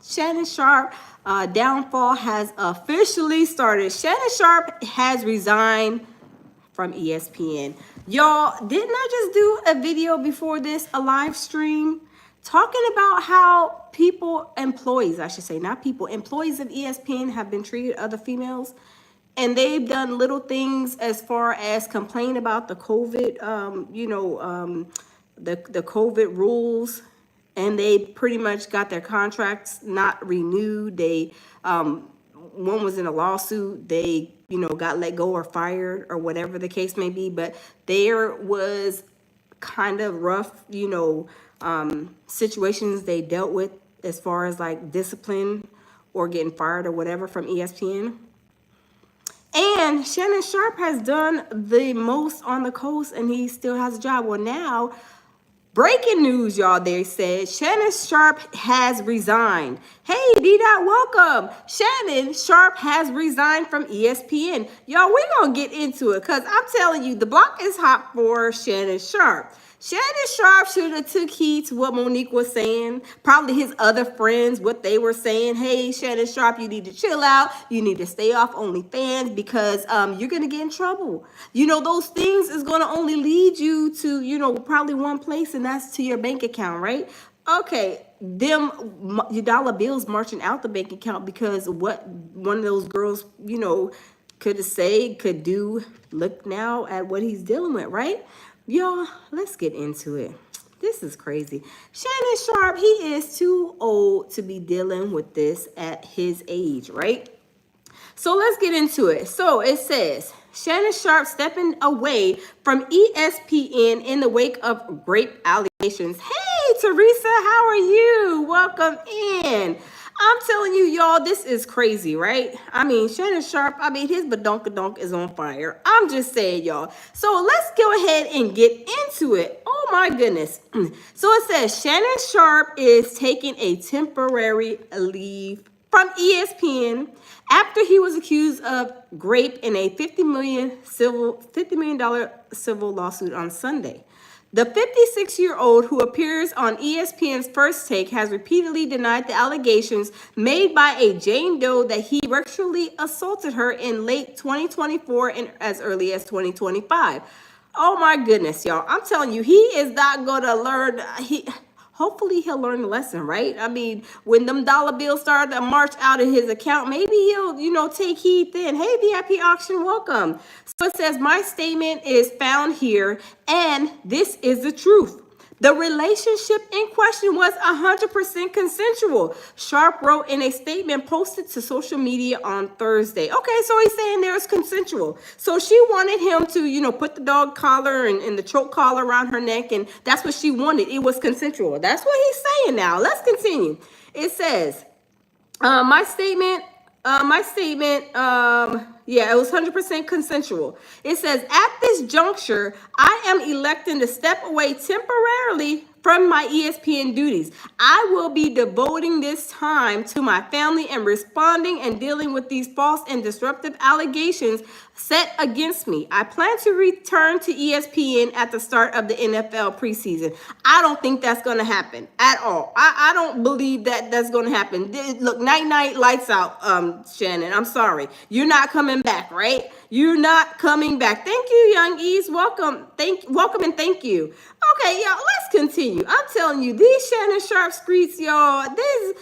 Shannon Sharp downfall has officially started. Shannon Sharp has resigned from ESPN. Y'all, didn't I just do a video before this, a live stream, talking about how employees, I should say, not people, employees of ESPN have been treated other females? And they've done little things as far as complain about the COVID, the COVID rules, and they pretty much got their contracts not renewed. They, one was in a lawsuit. They, got let go or fired or whatever the case may be. But there was kind of rough, situations they dealt with as far as like discipline or getting fired or whatever from ESPN. And Shannon Sharp has done the most on the coast, and he still has a job. Well, now, breaking news, y'all, they said Shannon Sharp has resigned. Hey, D-Dot, welcome. Shannon Sharp has resigned from ESPN. Y'all, we're going to get into it because I'm telling you, the block is hot for Shannon Sharp. Shannon Sharp should have took heed to what Monique was saying, probably his other friends, what they were saying. Hey, Shannon Sharp, you need to chill out. You need to stay off OnlyFans because you're going to get in trouble. Those things is going to only lead you to, probably one place, and that's to your bank account, right? Okay, your dollar bills marching out the bank account because what one of those girls, could do. Look now at what he's dealing with, right? Y'all, let's get into it. This is crazy. Shannon Sharp, he is too old to be dealing with this at his age, right? So let's get into it. So it says, Shannon Sharp stepping away from ESPN in the wake of rape allegations. Hey, Teresa, how are you? Welcome in. I'm telling you, y'all, this is crazy, right? I mean, Shannon Sharp, his badonkadonk is on fire. I'm just saying, y'all. So let's go ahead and get into it. Oh, my goodness. So it says Shannon Sharp is taking a temporary leave from ESPN after he was accused of rape in a $50 million civil lawsuit on Sunday. The 56-year-old who appears on ESPN's First Take has repeatedly denied the allegations made by a Jane Doe that he sexually assaulted her in late 2024 and as early as 2025. Oh my goodness, y'all. I'm telling you, he is not going to learn. Hopefully he'll learn the lesson, right? I mean, when them dollar bills start to march out of his account, maybe he'll, take heed then. Hey, VIP Auction, welcome. So it says, my statement is found here, and this is the truth. The relationship in question was 100% consensual, Sharp wrote in a statement posted to social media on Thursday. Okay, so he's saying there's consensual. So she wanted him to, put the dog collar and the choke collar around her neck, and that's what she wanted. It was consensual. That's what he's saying now. Let's continue. It says, my statement, it was 100% consensual. It says, at this juncture, I am electing to step away temporarily from my ESPN duties. I will be devoting this time to my family and responding and dealing with these false and disruptive allegations set against me. I plan to return to ESPN at the start of the NFL preseason. I don't think that's going to happen at all. I don't believe that that's going to happen. Look, night, lights out, Shannon. I'm sorry. You're not coming back, right? You're not coming back. Thank you, Young East. Welcome and thank you. Okay, y'all, let's continue. I'm telling you, these Shannon Sharp streets, y'all, this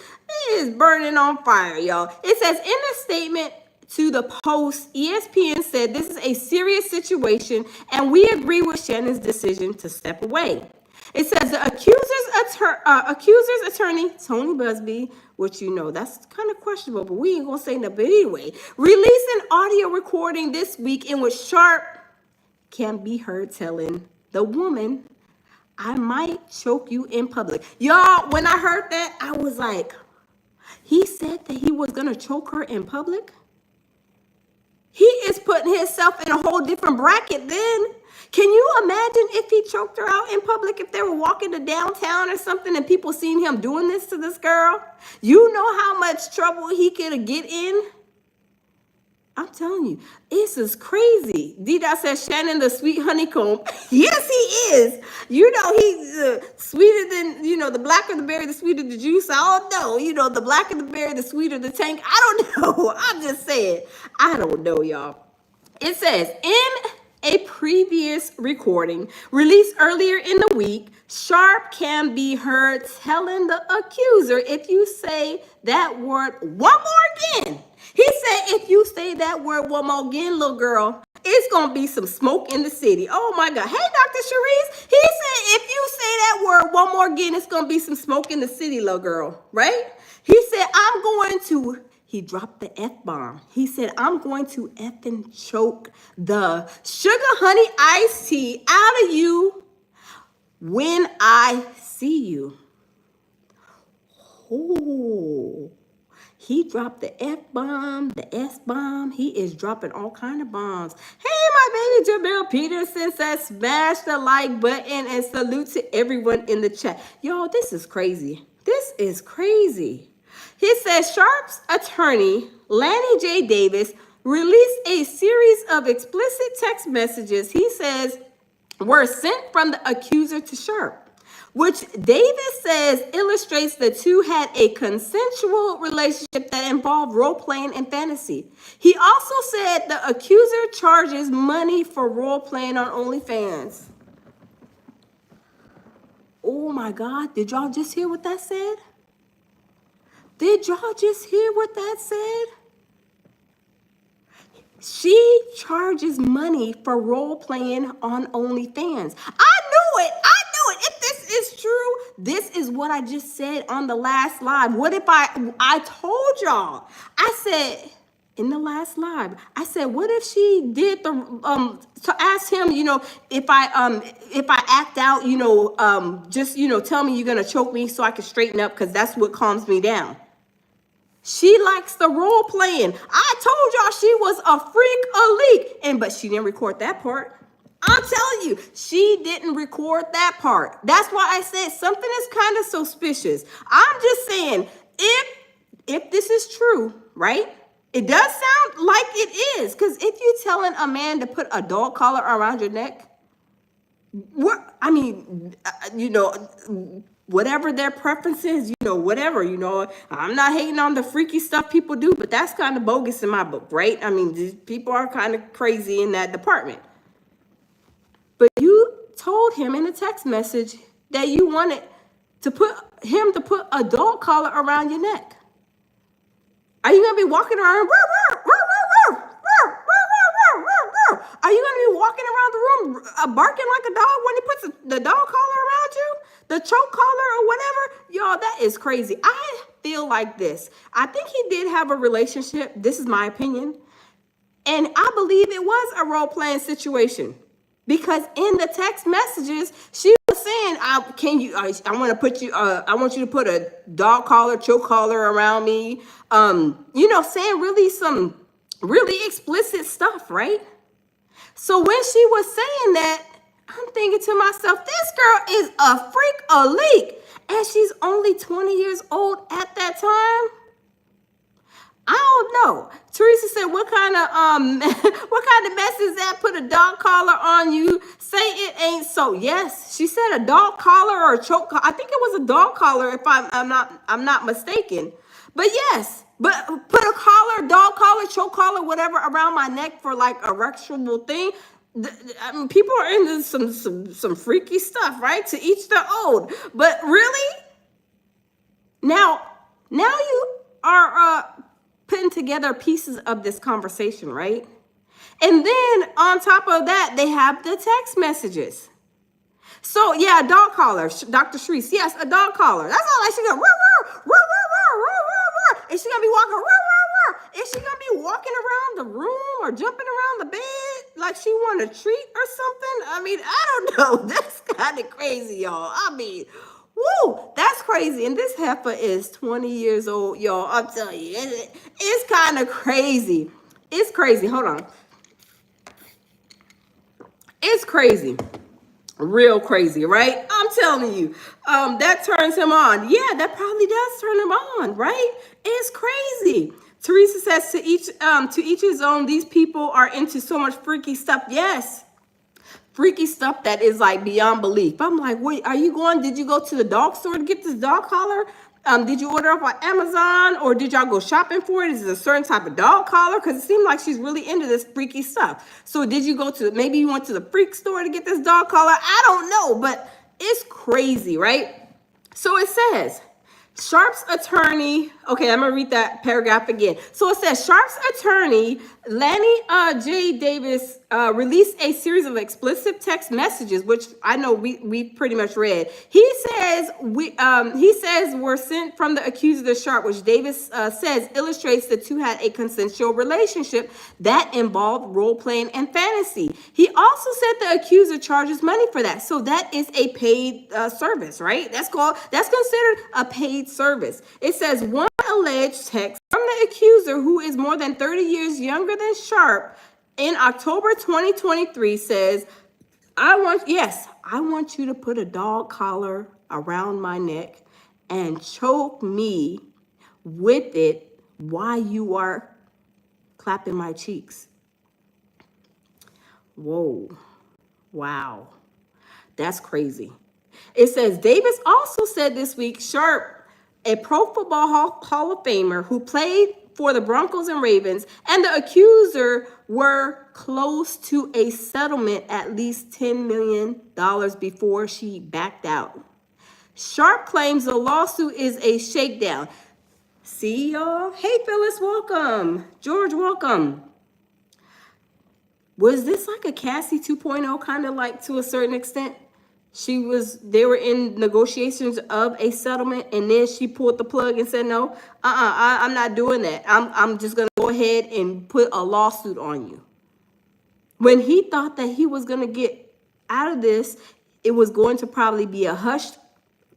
is burning on fire, y'all. It says in a statement to the Post, ESPN said this is a serious situation and we agree with Shannon's decision to step away. It says the accuser's attorney, Tony Busby, which that's kind of questionable, but we ain't gonna say nothing. But anyway, released an audio recording this week in which Sharp can be heard telling the woman, I might choke you in public. Y'all, when I heard that, I was like, he said that he was gonna choke her in public? He is putting himself in a whole different bracket then. Can you imagine if he choked her out in public, if they were walking to downtown or something and people seen him doing this to this girl? You know how much trouble he could get in? I'm telling you, this is crazy. D-Dot says Shannon the sweet honeycomb. Yes, he is. You know, he's sweeter than, the blacker the berry, the sweeter the juice. I don't know. The blacker the berry, the sweeter the tank. I don't know. I'm just saying. I don't know, y'all. It says, in a previous recording released earlier in the week, Sharpe can be heard telling the accuser, if you say that word one more again. He said, if you say that word one more again, little girl, it's going to be some smoke in the city. Oh, my God. Hey, Dr. Sharice. He said, if you say that word one more again, it's going to be some smoke in the city, little girl. Right? He said, I'm going to... He dropped the F-bomb. He said, I'm going to effing choke the sugar honey iced tea out of you when I see you. Oh, he dropped the F-bomb, the S-bomb. He is dropping all kind of bombs. Hey, my baby Jamel Peterson says, smash the like button and salute to everyone in the chat. Yo, this is crazy. This is crazy. He says Sharpe's attorney, Lanny J. Davis, released a series of explicit text messages he says were sent from the accuser to Sharpe, which Davis says illustrates the two had a consensual relationship that involved role-playing and fantasy. He also said the accuser charges money for role-playing on OnlyFans. Oh my God, did y'all just hear what that said? Did y'all just hear what that said? She charges money for role-playing on OnlyFans. I knew it. If this is true, this is what I just said on the last live. What if I told y'all? I said in the last live, I said, what if she did to ask him, if I act out, just tell me you're gonna choke me so I can straighten up because that's what calms me down. She likes the role playing. I told y'all she was a freak, but she didn't record that part. I'm telling you, she didn't record that part. That's why I said something is kind of suspicious. I'm just saying, if this is true, right? It does sound like it is, because if you're telling a man to put a dog collar around your neck, whatever their preference is, whatever, I'm not hating on the freaky stuff people do, but that's kind of bogus in my book, right? I mean, these people are kind of crazy in that department. But you told him in a text message that you wanted to put a dog collar around your neck. Are you going to be walking around? Are you going to be walking around the room barking like a dog when he puts the dog collar around you? The choke collar or whatever? Y'all, that is crazy. I feel like this. I think he did have a relationship. This is my opinion. And I believe it was a role-playing situation. Because in the text messages, she was saying, I want you to put a dog collar, choke collar around me. Saying really some really explicit stuff, right? So when she was saying that, I'm thinking to myself, this girl is a freak, a leak. And she's only 20 years old at that time. I don't know. Teresa said, what kind of mess is that? Put a dog collar on you. Say it ain't so. Yes, she said a dog collar or a choke collar. I think it was a dog collar if I'm not mistaken. But yes, but put a collar, dog collar, choke collar, whatever around my neck for like a sexual thing. I mean, people are into some freaky stuff, right? To each their own. But really, now you are putting together pieces of this conversation, right? And then on top of that, they have the text messages. So yeah, a dog collar, Dr. Sharice. Yes, a dog collar. That's all. Like she go, is she gonna be walking? Is she gonna be walking around the room or jumping around the bed like she want a treat or something? I mean, I don't know. That's kind of crazy, y'all. I mean, woo, that's crazy. And this heifer is 20 years old, y'all. I'm telling you, it's kind of crazy. It's crazy. Hold on. It's crazy. Real crazy, right? I'm telling you, that turns him on. Yeah, that probably does turn him on, right? It's crazy. Teresa says to each his own. These people are into so much freaky stuff. Yes. Freaky stuff that is like beyond belief. I'm like, wait, did you go to the dog store to get this dog collar? Did you order off on Amazon, or did y'all go shopping for it? Is it a certain type of dog collar? Because it seemed like she's really into this freaky stuff. So did you maybe you went to the freak store to get this dog collar? I don't know, but it's crazy, right? So it says, Sharpe's attorney, okay, I'm going to read that paragraph again. So it says, Sharpe's attorney, Lanny J. Davis, released a series of explicit text messages, which I know we pretty much read. He says were sent from the accuser to Sharpe, which Davis says illustrates the two had a consensual relationship that involved role-playing and fantasy. He also said the accuser charges money for that. So that is a paid service, right? That's considered a paid service. It says one alleged text from the accuser, who is more than 30 years younger than Sharpe, in October 2023 says, I want you to put a dog collar around my neck and choke me with it while you are clapping my cheeks. Whoa. Wow. That's crazy. It says Davis also said this week, Sharpe, a Pro Football Hall of Famer who played for the Broncos and Ravens, and the accuser were close to a settlement, at least $10 million before she backed out. Sharpe claims the lawsuit is a shakedown. See y'all? Hey Phyllis, welcome. George, welcome. Was this like a Cassie 2.0 kind of like to a certain extent? They were in negotiations of a settlement, and then she pulled the plug and said, no, I'm not doing that. I'm just going to go ahead and put a lawsuit on you. When he thought that he was going to get out of this, it was going to probably be a hushed,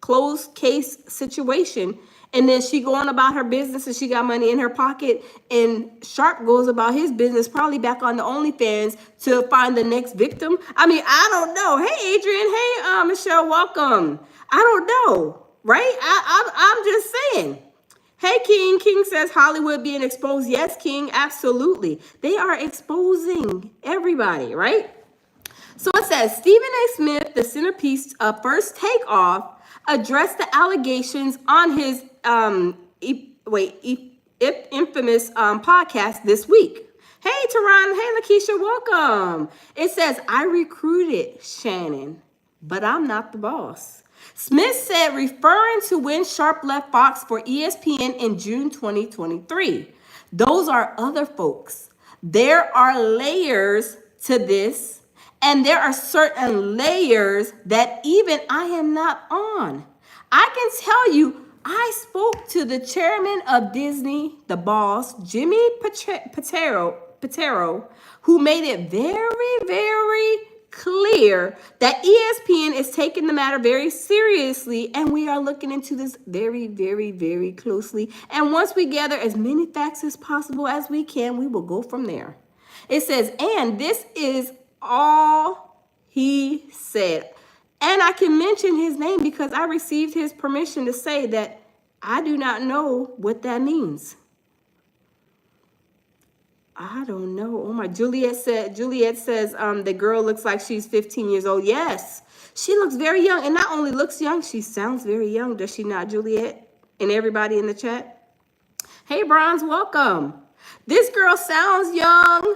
closed case situation. And then she going about her business and she got money in her pocket, and Sharpe goes about his business, probably back on the OnlyFans to find the next victim. I mean, I don't know. Hey, Adrian. Hey, Michelle, welcome. I don't know, right? I'm just saying. Hey, King. King says Hollywood being exposed. Yes, King, absolutely. They are exposing everybody, right? So it says Stephen A. Smith, the centerpiece of First Takeoff, addressed the allegations on his infamous podcast this week. Hey, Teron. Hey, Lakeisha. Welcome. It says, I recruited Shannon, but I'm not the boss. Smith said, referring to when Sharpe left Fox for ESPN in June 2023. Those are other folks. There are layers to this. And there are certain layers that even I am not on. I can tell you, I spoke to the chairman of Disney, the boss, Jimmy Pitero, who made it very, very clear that ESPN is taking the matter very seriously, and we are looking into this very, very, very closely. And once we gather as many facts as possible as we can, we will go from there. It says, and this is all he said. And I can mention his name because I received his permission to say that I do not know what that means. I don't know. Oh my, Juliet says the girl looks like she's 15 years old. Yes, she looks very young, and not only looks young, she sounds very young. Does she not, Juliet? And everybody in the chat. Hey, Bronze, welcome. This girl sounds young.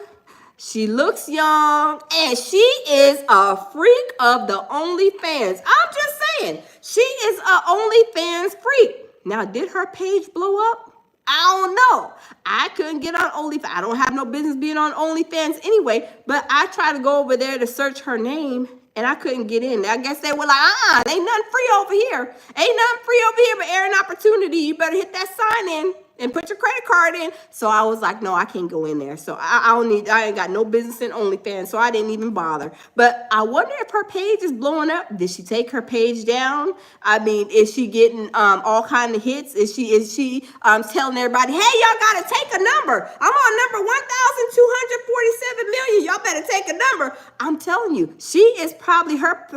She looks young, and she is a freak of the OnlyFans. I'm just saying, she is a OnlyFans freak. Now, did her page blow up? I don't know. I couldn't get on OnlyFans. I don't have no business being on OnlyFans anyway, but I tried to go over there to search her name, and I couldn't get in. I guess they were like, ain't nothing free over here. Ain't nothing free over here but airing opportunity. You better hit that sign in and put your credit card in. So I was like, no, I can't go in there. So I ain't got no business in OnlyFans, so I didn't even bother. But I wonder if her page is blowing up. Did she take her page down? I mean, is she getting all kind of hits? Is she telling everybody, hey, y'all gotta take a number. I'm on number 1,247 million. Y'all better take a number. I'm telling you, she is probably her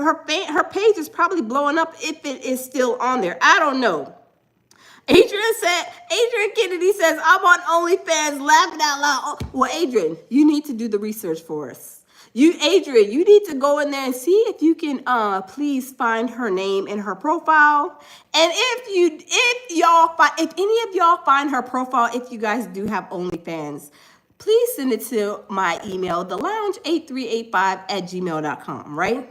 page is probably blowing up if it is still on there. I don't know. Adrian Kennedy says, I'm on OnlyFans laughing out loud. Oh, well, Adrian, you need to do the research for us. Adrian, you need to go in there and see if you can please find her name in her profile. And if any of y'all find her profile, if you guys do have OnlyFans, please send it to my email, thelounge8385@gmail.com, right?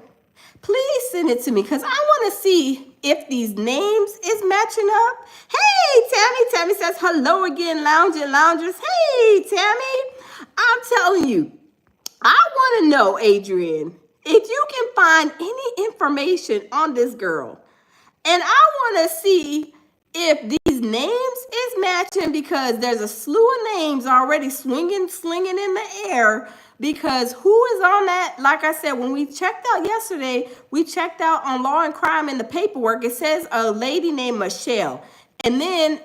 Please send it to me because I want to see if these names is matching up. Hey, Tammy. Tammy says, hello again, loungers. Hey, Tammy. I'm telling you, I want to know, Adrian, if you can find any information on this girl. And I want to see if these names is matching because there's a slew of names already slinging in the air. Because who is on that? Like I said, when we checked out yesterday, we checked out on Law and Crime in the paperwork. It says a lady named Michelle. And then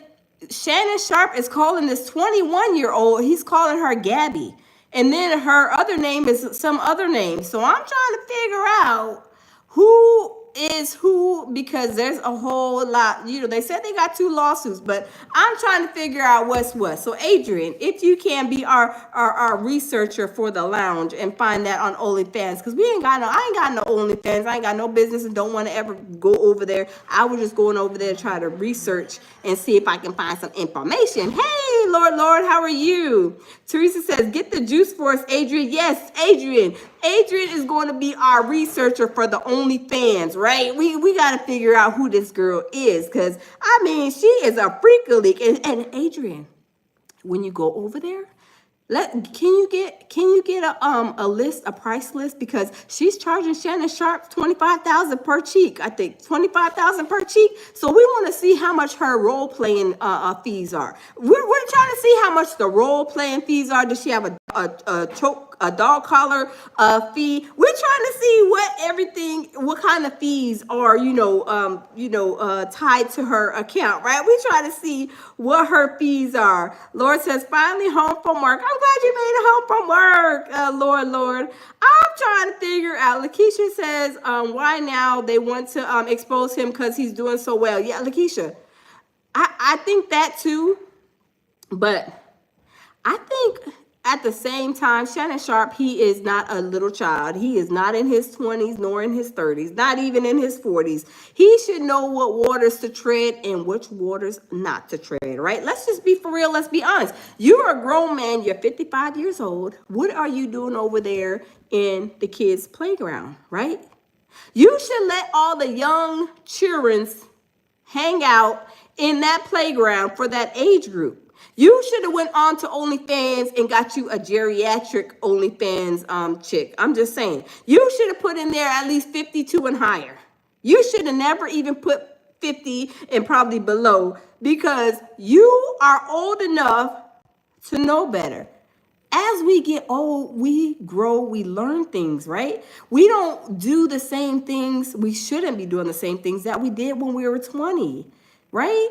Shannon Sharp is calling this 21-year-old. He's calling her Gabby. And then her other name is some other name. So I'm trying to figure out who is who because there's a whole lot. They said they got 2 lawsuits, but I'm trying to figure out what's what. So Adrian, if you can be our researcher for the lounge and find that on OnlyFans, because I ain't got no OnlyFans. I ain't got no business and don't want to ever go over there. I was just going over there to try to research and see if I can find some information. Hey, Lord, how are you? Teresa says, get the juice for us, Adrian. Yes, Adrian. Adrian is going to be our researcher for the OnlyFans, right? We got to figure out who this girl is because, she is a freak-a-leak. And Adrian, when you go over there, can you get a list, a price list, because she's charging Shannon Sharp $25,000 per cheek. I think $25,000 per cheek. So we want to see how much her role playing fees are. We're trying to see how much the role playing fees are. Does she have a dog collar fee? We're trying to see what kind of fees are tied to her account, right? We're trying to see what her fees are. Lord says, finally home from work. I'm glad you made it home from work, Lord. I'm trying to figure out. Lakeisha says, why now they want to expose him because he's doing so well. Yeah, Lakeisha, I think that too, but I think at the same time, Shannon Sharp, he is not a little child. He is not in his 20s nor in his 30s, not even in his 40s. He should know what waters to tread and which waters not to tread, right? Let's just be for real. Let's be honest. You're a grown man. You're 55 years old. What are you doing over there in the kids' playground, right? You should let all the young children hang out in that playground for that age group. You should have went on to OnlyFans and got you a geriatric OnlyFans chick. I'm just saying. You should have put in there at least 52 and higher. You should have never even put 50 and probably below because you are old enough to know better. As we get old, we grow, we learn things, right? We don't do the same things. We shouldn't be doing the same things that we did when we were 20, right?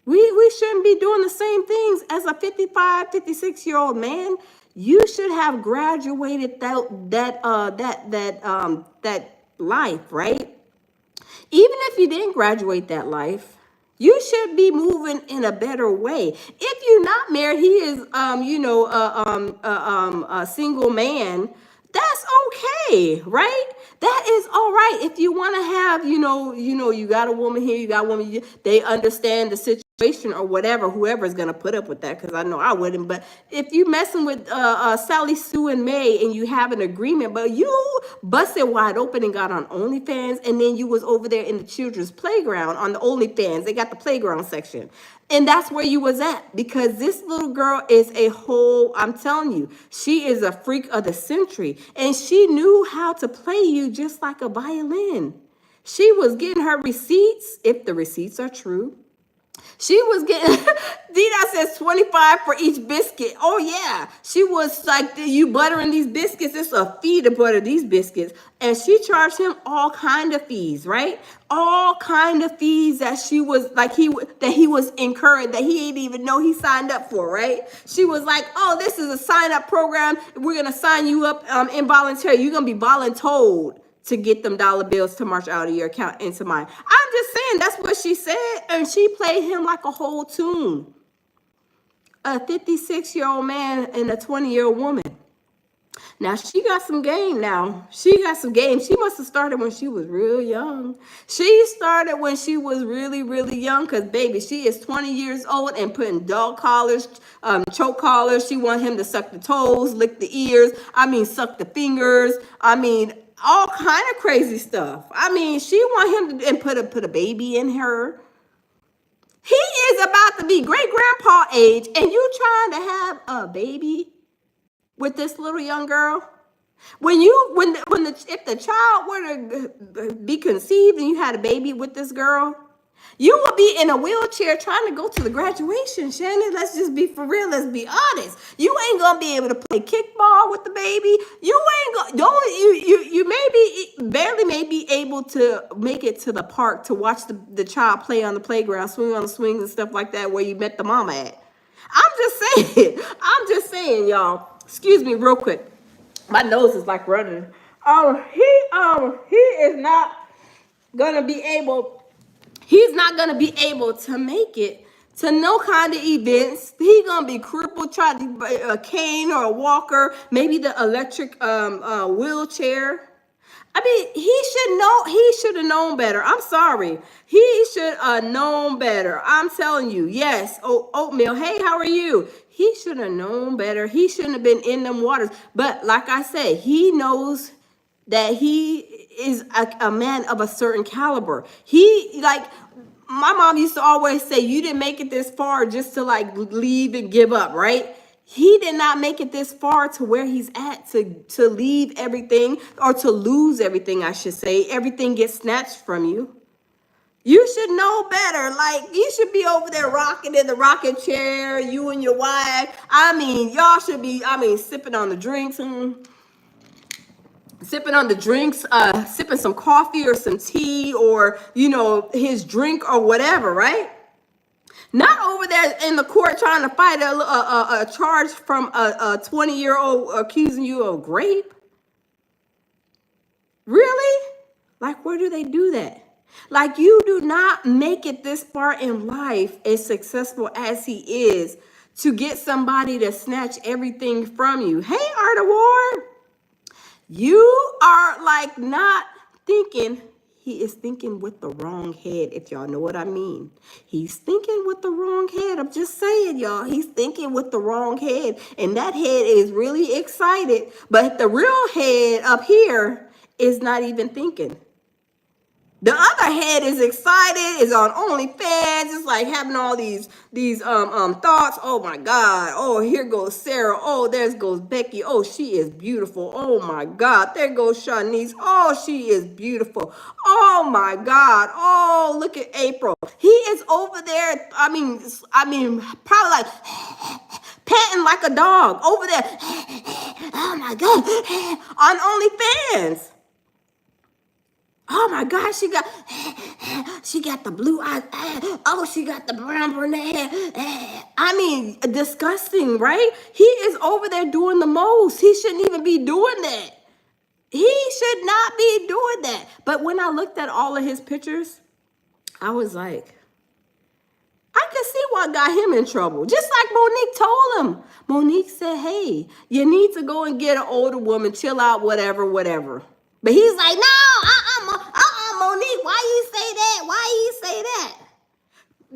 We shouldn't be doing the same things as a 55, 56-year-old man. You should have graduated that life, right? Even if you didn't graduate that life, you should be moving in a better way. If you're not married, he is, a single man. That's okay, right? That is all right. If you want to have, you got a woman here, you got a woman here, they understand the situation or whatever, whoever's going to put up with that, because I know I wouldn't. But if you messing with Sally, Sue, and May, and you have an agreement, but you busted wide open and got on OnlyFans, and then you was over there in the children's playground on the OnlyFans. They got the playground section. And that's where you was at, because this little girl is I'm telling you, she is a freak of the century. And she knew how to play you just like a violin. She was getting her receipts, if the receipts are true. She was getting, Dina says 25 for each biscuit. Oh, yeah. She was like, you buttering these biscuits. It's a fee to butter these biscuits. And she charged him all kind of fees, right? All kind of fees that he was incurring that he didn't even know he signed up for, right? She was like, oh, this is a sign up program. We're going to sign you up involuntarily. You're going to be voluntold. to get them dollar bills to march out of your account into mine. I'm just saying that's what she said, and she played him like a whole tune. A 56-year-old man and a 20-year-old woman. Now, she got some game now. She got some game. She must have started when she was real young. She started when she was really, really young because, baby, she is 20 years old and putting dog collars, choke collars. She want him to suck the toes, lick the ears. I mean, suck the fingers. I mean, all kind of crazy stuff. I mean, she want him to and put a baby in her. He is about to be great-grandpa age, and you trying to have a baby with this little young girl? If the child were to be conceived and you had a baby with this girl, you would be in a wheelchair trying to go to the graduation, Shannon. Let's just be for real. Let's be honest. You ain't gonna be able to play kickball with the baby. You ain't gonna. You barely may be able to make it to the park to watch the child play on the playground, swing on the swings and stuff like that where you met the mama at. I'm just saying, y'all. Excuse me, real quick. My nose is like running. He is not gonna be able. He's not gonna be able to make it to no kind of events. He's gonna be crippled, try to a cane or a walker, maybe the electric wheelchair. I mean, he should have known better. I'm sorry. He should have known better. I'm telling you, yes. Oh, Oatmeal, hey, how are you? He should have known better. He shouldn't have been in them waters. But like I said, he knows that he is a man of a certain caliber. My mom used to always say, you didn't make it this far just to like leave and give up, right? He did not make it this far to where he's at to leave everything, or to lose everything, I should say. Everything gets snatched from you. You should know better. Like, you should be over there rocking in the rocking chair, you and your wife. I mean, y'all should be, sipping on the drinks. Sipping some coffee or some tea or, his drink or whatever, right? Not over there in the court trying to fight a charge from a 20-year-old accusing you of rape. Really? Like, where do they do that? Like, you do not make it this far in life, as successful as he is, to get somebody to snatch everything from you. Hey, Art Award. You are like not thinking. He is thinking with the wrong head, if y'all know what I mean. He's thinking with the wrong head. I'm just saying, y'all. He's thinking with the wrong head. And that head is really excited. But the real head up here is not even thinking. The other head is excited, is on OnlyFans, it's like having all these thoughts. Oh my God. Oh, here goes Sarah. Oh, there goes Becky. Oh, she is beautiful. Oh my God. There goes Shanice. Oh, she is beautiful. Oh my God. Oh, look at April. He is over there. I mean, probably like panting like a dog over there. Oh my God. On OnlyFans. Oh my God, she got the blue eyes. Oh, she got the brown brunette. I mean, disgusting, right? He is over there doing the most. He shouldn't even be doing that. He should not be doing that. But when I looked at all of his pictures, I was like, I can see what got him in trouble. Just like Monique told him. Monique said, hey, you need to go and get an older woman, chill out, whatever. But he's like, no, Monique, why you say that? Why you say that?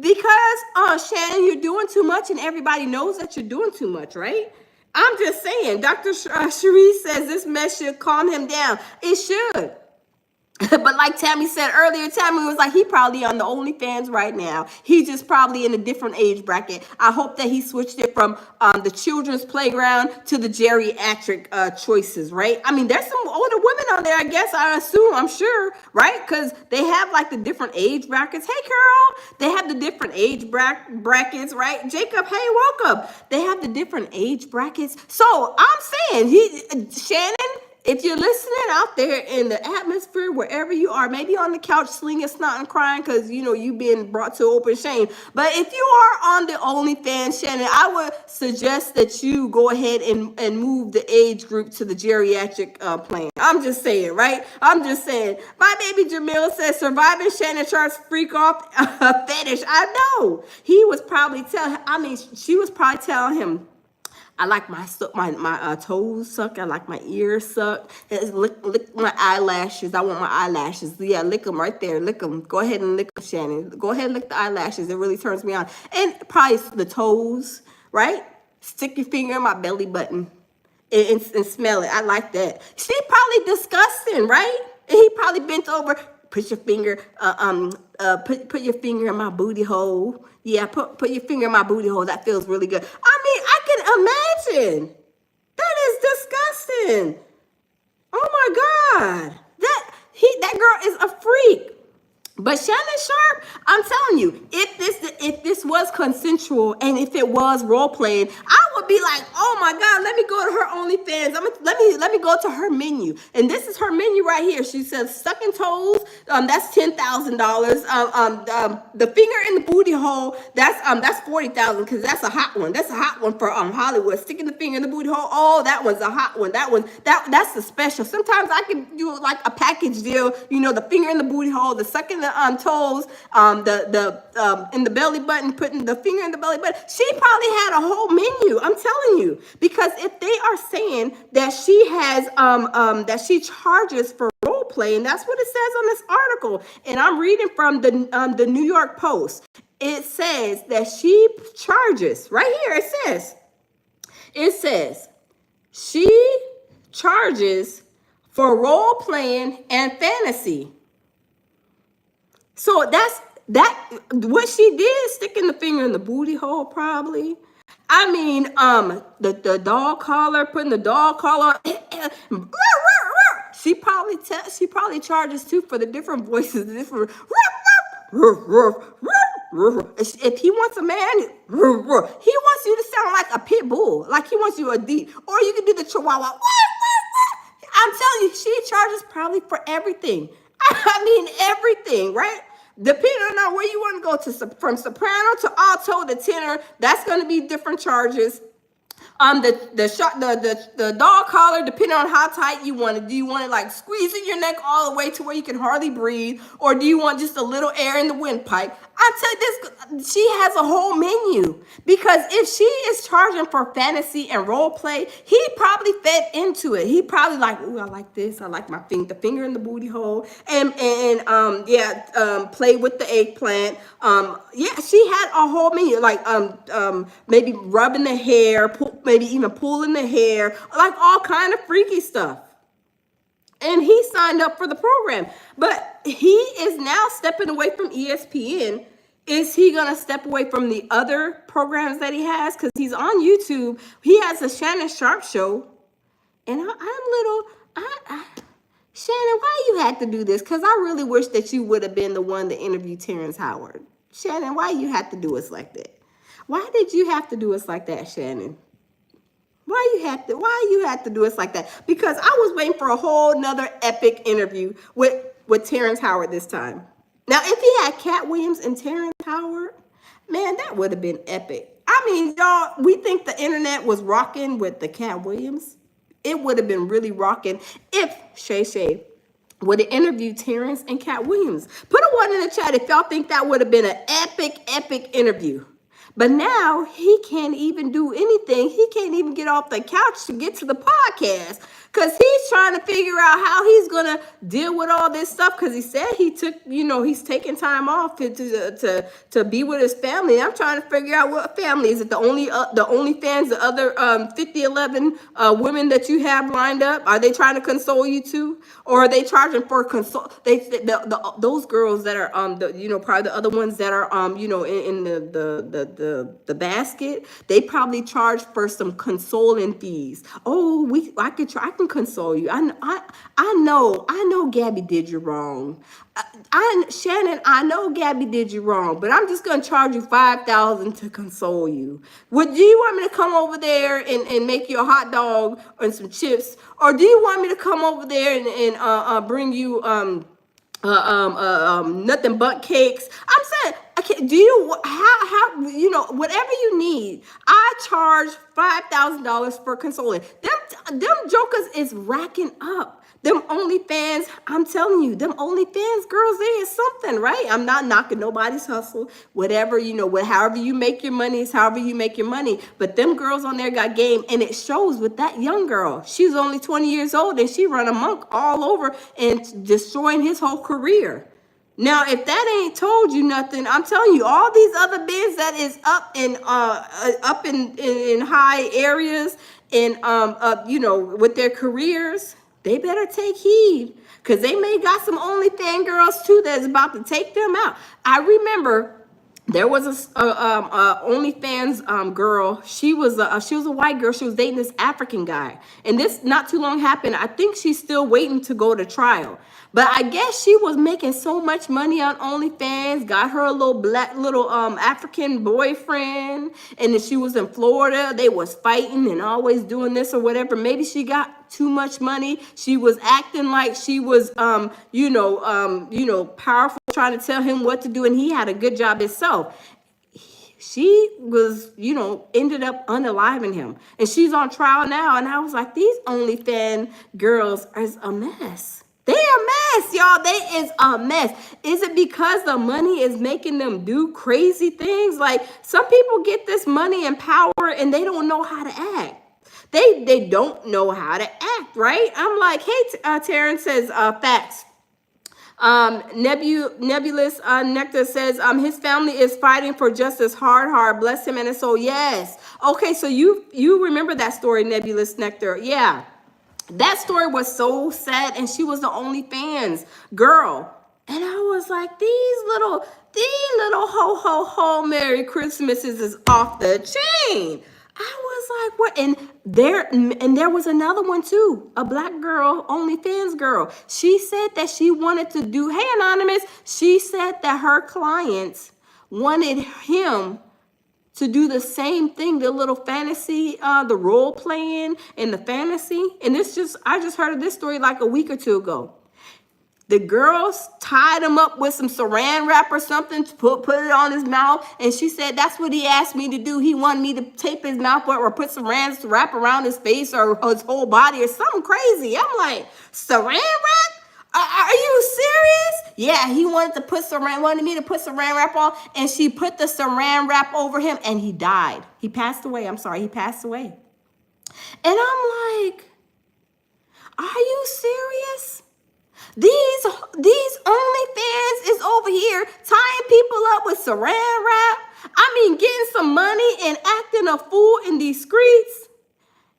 Because, Shannon, you're doing too much and everybody knows that you're doing too much, right? I'm just saying, Dr. Cherie says this mess should calm him down. It should. But like Tammy said earlier, Tammy was like, he probably on the OnlyFans right now. He's just probably in a different age bracket. I hope that he switched it from the children's playground to the geriatric choices, right? I mean, there's some older women on there, I guess, I assume, I'm sure, right? Because they have like the different age brackets. Hey, Carol, they have the different age brackets, right? Jacob, hey, welcome. They have the different age brackets. So I'm saying, Shannon if you're listening out there in the atmosphere, wherever you are, maybe on the couch slinging snot and crying because you've been brought to open shame. But if you are on the OnlyFans, Shannon, I would suggest that you go ahead and move the age group to the geriatric plan. I'm just saying, right? I'm just saying. My baby Jamil says surviving Shannon Sharp's freak off fetish. I know. He was probably she was probably telling him, I like my toes suck. I like my ears suck. Lick my eyelashes. I want my eyelashes. Yeah, lick them right there. Lick them. Go ahead and lick them, Shannon. Go ahead and lick the eyelashes. It really turns me on. And probably the toes, right? Stick your finger in my belly button and smell it. I like that. She probably disgusting, right? And he probably bent over. Put your finger, put your finger in my booty hole. Yeah, put your finger in my booty hole. That feels really good. I mean, I can imagine. That is disgusting. Oh my God. That girl is a freak. But Shannon Sharp, I'm telling you, if this was consensual and if it was role playing, I would be like, oh my God, let me go to her OnlyFans. Let me go to her menu, and this is her menu right here. She says sucking toes, that's $10,000. The finger in the booty hole, that's $40,000 because that's a hot one. That's a hot one for Hollywood. Sticking the finger in the booty hole, oh, that one's a hot one. That's the special. Sometimes I can do like a package deal. The finger in the booty hole, the sucking the toes, in the belly button, putting the finger in the belly button. She probably had a whole menu. I'm telling you, because if they are saying that she has that she charges for role play, and that's what it says on this article, and I'm reading from the New York Post. It says that she charges right here. It says she charges for role playing and fantasy. So that's what she did, sticking the finger in the booty hole, probably. I mean, the dog collar, putting the dog collar. She probably charges too for the different voices, the different. If he wants a man, he wants you to sound like a pit bull, like he wants you a deep, or you can do the chihuahua. I'm telling you, she charges probably for everything. I mean, everything, right? Depending on where you want to go from soprano to alto to tenor, that's going to be different charges. The dog collar, depending on how tight you want it. Do you want it like squeezing your neck all the way to where you can hardly breathe, or do you want just a little air in the windpipe? I tell you this, she has a whole menu, because if she is charging for fantasy and role play, he probably fed into it. He probably like, ooh, I like this. I like the finger in the booty hole, and play with the eggplant. She had a whole menu, like maybe rubbing the hair, maybe even pulling the hair, like all kind of freaky stuff. And he signed up for the program. But he is now stepping away from ESPN. Is he going to step away from the other programs that he has? Because he's on YouTube. He has a Shannon Sharp show. And Shannon, why you had to do this? Because I really wish that you would have been the one to interview Terrence Howard. Shannon, why you had to do us like that? Why did you have to do us like that, Shannon? Why you had to do us like that? Because I was waiting for a whole nother epic interview with Terrence Howard this time. Now, if he had Cat Williams and Terrence Howard, man, that would have been epic. I mean, y'all, we think the internet was rocking with the Cat Williams. It would have been really rocking if Shay Shay would have interviewed Terrence and Cat Williams. Put a 1 in the chat if y'all think that would have been an epic interview. But now he can't even do anything. He can't even get off the couch to get to the podcast, because he's trying to figure out how he's going to deal with all this stuff, because he said he's taking time off to be with his family. I'm trying to figure out what family. Is it the OnlyFans, the other 11 women that you have lined up? Are they trying to console you too? Or are they charging for console? Those girls that are probably the other ones that are in the the basket, they probably charge for some consoling fees. Oh, I can console you. I know Gabby did you wrong. Shannon, I know Gabby did you wrong, but I'm just gonna charge you $5,000 to console you. Do you want me to come over there and make you a hot dog and some chips, or do you want me to come over there and bring you nothing but cakes? I'm saying, okay, do you how you know, whatever you need? I charge $5,000 for consoling. Them jokers is racking up. Them OnlyFans, I'm telling you, them OnlyFans girls, they is something, right? I'm not knocking nobody's hustle. Whatever, you know, however you make your money is however you make your money. But them girls on there got game, and it shows with that young girl. She's only 20 years old, and she run amok all over and destroying his whole career. Now, if that ain't told you nothing, I'm telling you, all these other bids that is up in high areas and you know, with their careers, they better take heed, because they may got some OnlyFans girls too that's about to take them out. I remember there was a OnlyFans girl. She was a white girl. She was dating this African guy, and this not too long happened. I think she's still waiting to go to trial. But I guess she was making so much money on OnlyFans, got her a little African boyfriend, and then she was in Florida. They was fighting and always doing this or whatever. Maybe she got too much money. She was acting like she was powerful, trying to tell him what to do, and he had a good job himself. She was, ended up unaliving him, and she's on trial now. And I was like, these OnlyFans girls is a mess. They a mess, y'all. They is a mess. Is it because the money is making them do crazy things? Like, some people get this money and power and they don't know how to act. They don't know how to act, right? I'm like, hey, Terrence says, facts. Nebulous Nectar says, his family is fighting for justice hard, bless him and his soul. Yes. Okay, so you remember that story, Nebulous Nectar. Yeah. That story was so sad, and she was the OnlyFans girl. And I was like, these little ho Merry Christmases is off the chain. I was like, what? And there was another one too, a black girl, OnlyFans girl. She said that she wanted to do, hey Anonymous, she said that her clients wanted him to do the same thing, the little fantasy, the role playing and the fantasy. And I just heard of this story like a week or two ago. The girls tied him up with some saran wrap or something to put it on his mouth. And she said, that's what he asked me to do. He wanted me to tape his mouth up or put saran wrap around his face or his whole body or something crazy. I'm like, saran wrap? Are you serious? Yeah, he wanted me to put saran wrap on, and she put the saran wrap over him, and he died. He passed away. I'm sorry, he passed away. And I'm like, are you serious? These OnlyFans is over here tying people up with saran wrap. I mean, getting some money and acting a fool in these streets.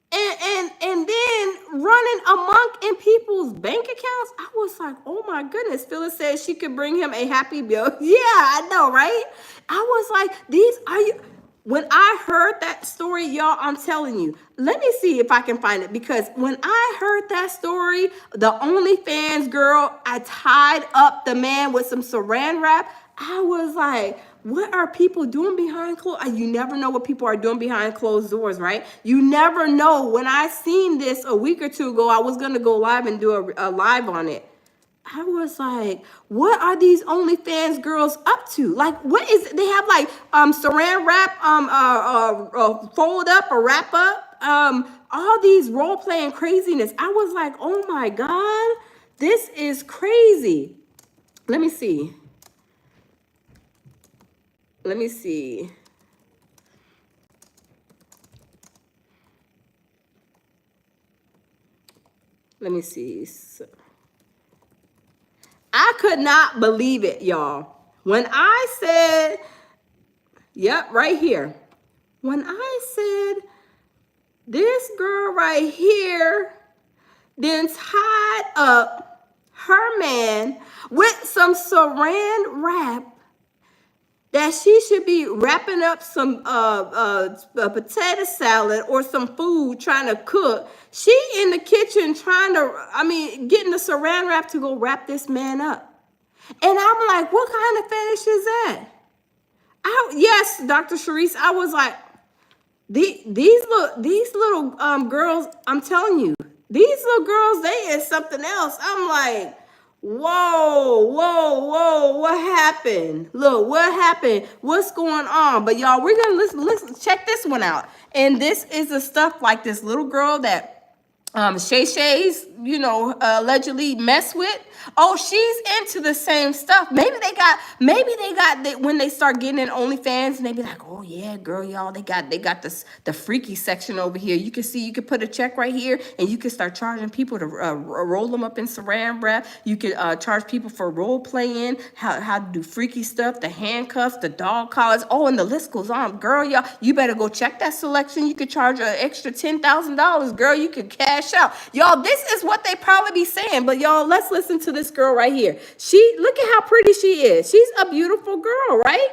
And then running amok in people's bank accounts. I was like, oh my goodness. Phyllis said she could bring him a happy bill. Yeah, I know, right? I was like, when I heard that story, y'all, I'm telling you, let me see if I can find it. Because when I heard that story, the OnlyFans girl, I tied up the man with some saran wrap. I was like, what are people doing behind closed? You never know what people are doing behind closed doors, right? You never know. When I seen this a week or two ago, I was going to go live and do a live on it. I was like, what are these OnlyFans girls up to? Like, what is it? They have like saran wrap, fold up or wrap up, all these role playing craziness. I was like, oh my God, this is crazy. Let me see. Let me see. So, I could not believe it, y'all. When I said, yep, right here. When I said, this girl right here then tied up her man with some saran wrap that she should be wrapping up some a potato salad or some food trying to cook. She in the kitchen trying to, I mean, getting the saran wrap to go wrap this man up. And I'm like, what kind of fetish is that? Yes, Dr. Sharice, I was like, these little girls, I'm telling you, these little girls, they is something else. I'm like, whoa, what happened? Look, what happened? What's going on? But y'all, we're gonna listen, check this one out. And this is the stuff like this little girl that Shay Shay's, allegedly mess with. Oh, she's into the same stuff. Maybe they got when they start getting in OnlyFans and they be like, oh yeah, girl, y'all, they got this the freaky section over here. You can put a check right here and you can start charging people to roll them up in saran wrap. You can charge people for role playing, how to do freaky stuff, the handcuffs, the dog collars. Oh, and the list goes on. Girl, y'all, you better go check that selection. You could charge an extra $10,000. Girl, you could cash out. Y'all, this is what they probably be saying. But y'all, let's listen to this girl right here. Look at how pretty she is. She's a beautiful girl, right?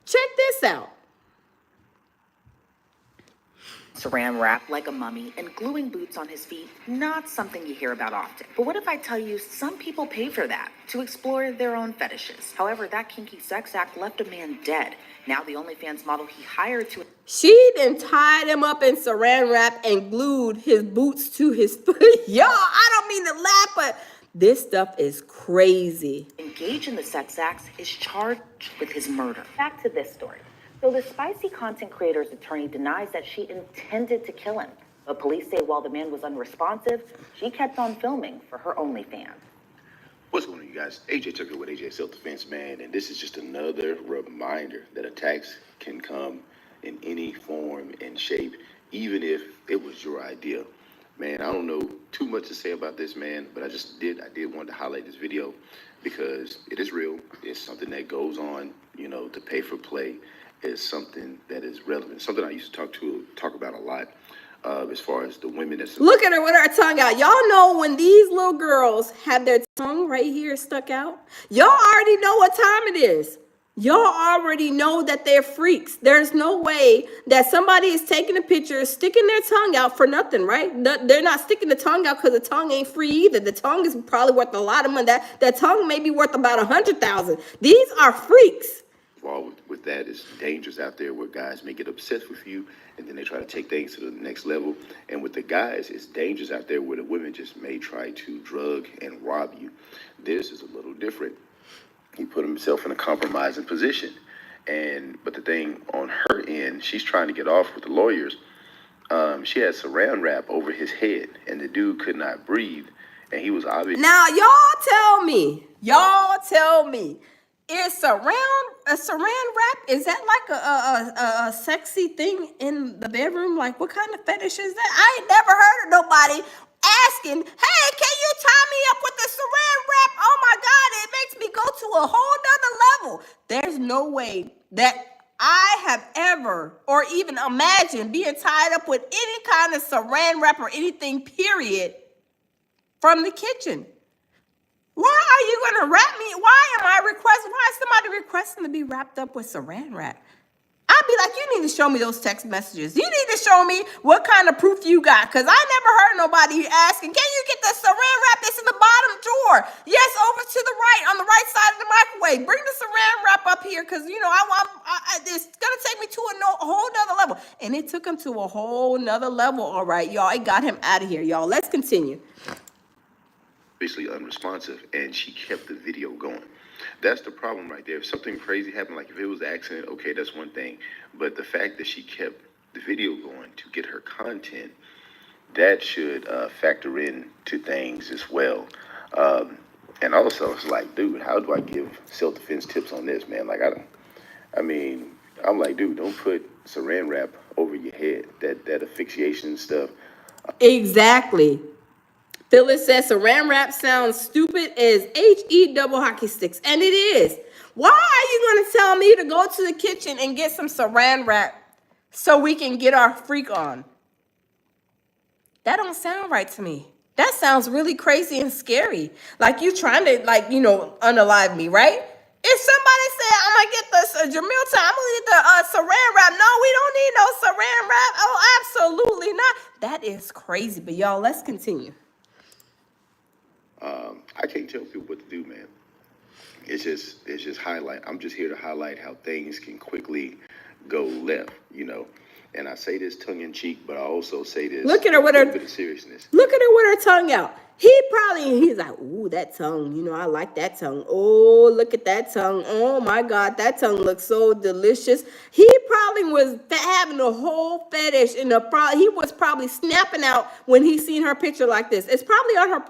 Check this out. Saran wrap like a mummy and gluing boots on his feet, not something you hear about often. But what if I tell you some people pay for that to explore their own fetishes? However, that kinky sex act left a man dead. Now the OnlyFans model he hired to... She then tied him up in saran wrap and glued his boots to his foot. Y'all, I don't mean to laugh, but this stuff is crazy. Engage in the sex acts is charged with his murder. Back to this story. So the spicy content creator's attorney denies that she intended to kill him. But police say while the man was unresponsive, she kept on filming for her OnlyFans. What's going on, you guys? AJ Tucker with AJ Self-Defense, man. And this is just another reminder that attacks can come in any form and shape, even if it was your idea. Man, I don't know too much to say about this, man, but I did want to highlight this video because it is real. It's something that goes on, to pay for play. Is something that is relevant, something I used to talk about a lot, as far as the women that's... Look at her with her tongue out. Y'all know when these little girls have their tongue right here stuck out, y'all already know what time it is. Y'all already know that they're freaks. There's no way that somebody is taking a picture, sticking their tongue out for nothing, right? They're not sticking the tongue out because the tongue ain't free either. The tongue is probably worth a lot of money. That tongue may be worth about 100,000. These are freaks. With that, it's dangerous out there where guys may get obsessed with you and then they try to take things to the next level. And with the guys, it's dangerous out there where the women just may try to drug and rob you. This is a little different. He put himself in a compromising position. But the thing on her end, she's trying to get off with the lawyers. She had saran wrap over his head and the dude could not breathe. And he was obviously... Now, y'all tell me. Is saran wrap, is that like a sexy thing in the bedroom? Like, what kind of fetish is that? I ain't never heard of nobody asking, hey, can you tie me up with the saran wrap? Oh my God, it makes me go to a whole nother level. There's no way that I have ever or even imagined being tied up with any kind of saran wrap or anything, period, from the kitchen. Why are you going to wrap me? Why is somebody requesting to be wrapped up with saran wrap? I'd be like, you need to show me those text messages. You need to show me what kind of proof you got. Because I never heard nobody asking, can you get the saran wrap that's in the bottom drawer? Yes, over to the right, on the right side of the microwave. Bring the saran wrap up here because, it's going to take me to a whole nother level. And it took him to a whole nother level, all right, y'all. It got him out of here, y'all. Let's continue. Basically unresponsive, and she kept the video going. That's the problem right there. If something crazy happened, like if it was an accident, okay, that's one thing. But the fact that she kept the video going to get her content, that should factor in to things as well. And also, it's like, dude, how do I give self-defense tips on this, man? Like, I'm like, dude, don't put saran wrap over your head. That asphyxiation stuff. Exactly. Phyllis says saran wrap sounds stupid as HE double hockey sticks. And it is. Why are you going to tell me to go to the kitchen and get some saran wrap so we can get our freak on? That don't sound right to me. That sounds really crazy and scary. Like you trying to, unalive me, right? If somebody said, I'm going to get the Jamil time, I'm going to get the saran wrap. No, we don't need no saran wrap. Oh, absolutely not. That is crazy. But y'all, let's continue. I can't tell people what to do, man. It's just highlight. I'm just here to highlight how things can quickly go left, you know. And I say this tongue in cheek, but I also say this Look at her with a her bit of seriousness. Look at her with her tongue out. He's like, ooh, that tongue. You know, I like that tongue. Oh, look at that tongue. Oh my God, that tongue looks so delicious. He probably was having a whole fetish he was probably snapping out when he seen her picture like this. It's probably her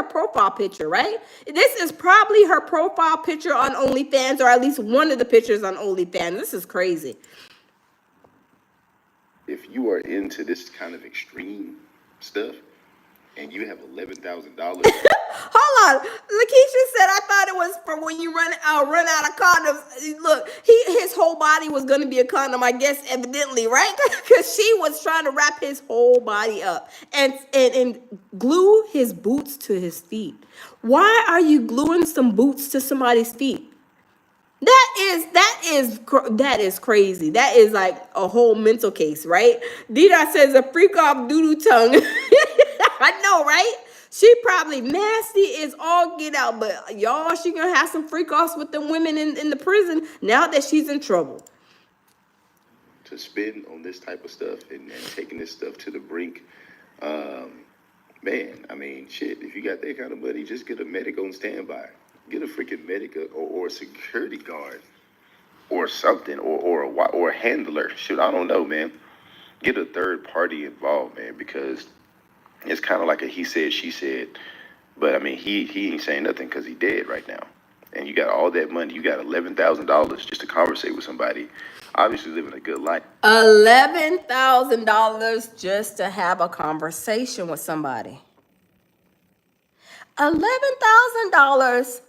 profile picture, right? This is probably her profile picture on OnlyFans, or at least one of the pictures on OnlyFans. This is crazy. If you are into this kind of extreme stuff and you have $11,000, Hold on. Lakeisha said, I thought it was for when you run out of condoms. Look, his whole body was going to be a condom, I guess, evidently, right? Because she was trying to wrap his whole body up and glue his boots to his feet. Why are you gluing some boots to somebody's feet? That is crazy. That is like a whole mental case, right? Dida says a freak off doodoo tongue. I know, right? She probably nasty is all get out, but y'all, she gonna have some freak offs with the women in the prison now that she's in trouble. to spend on this type of stuff and taking this stuff to the brink, man, I mean, shit, if you got that kind of money, just get a medic on standby. Get a freaking medic or a security guard or something, or a handler. Shoot, I don't know, man. Get a third party involved, man, because it's kind of like a he said, she said. But I mean, he ain't saying nothing because he dead right now. And you got all that money. You got $11,000 just to conversate with somebody. Obviously living a good life. $11,000 just to have a conversation with somebody. $11,000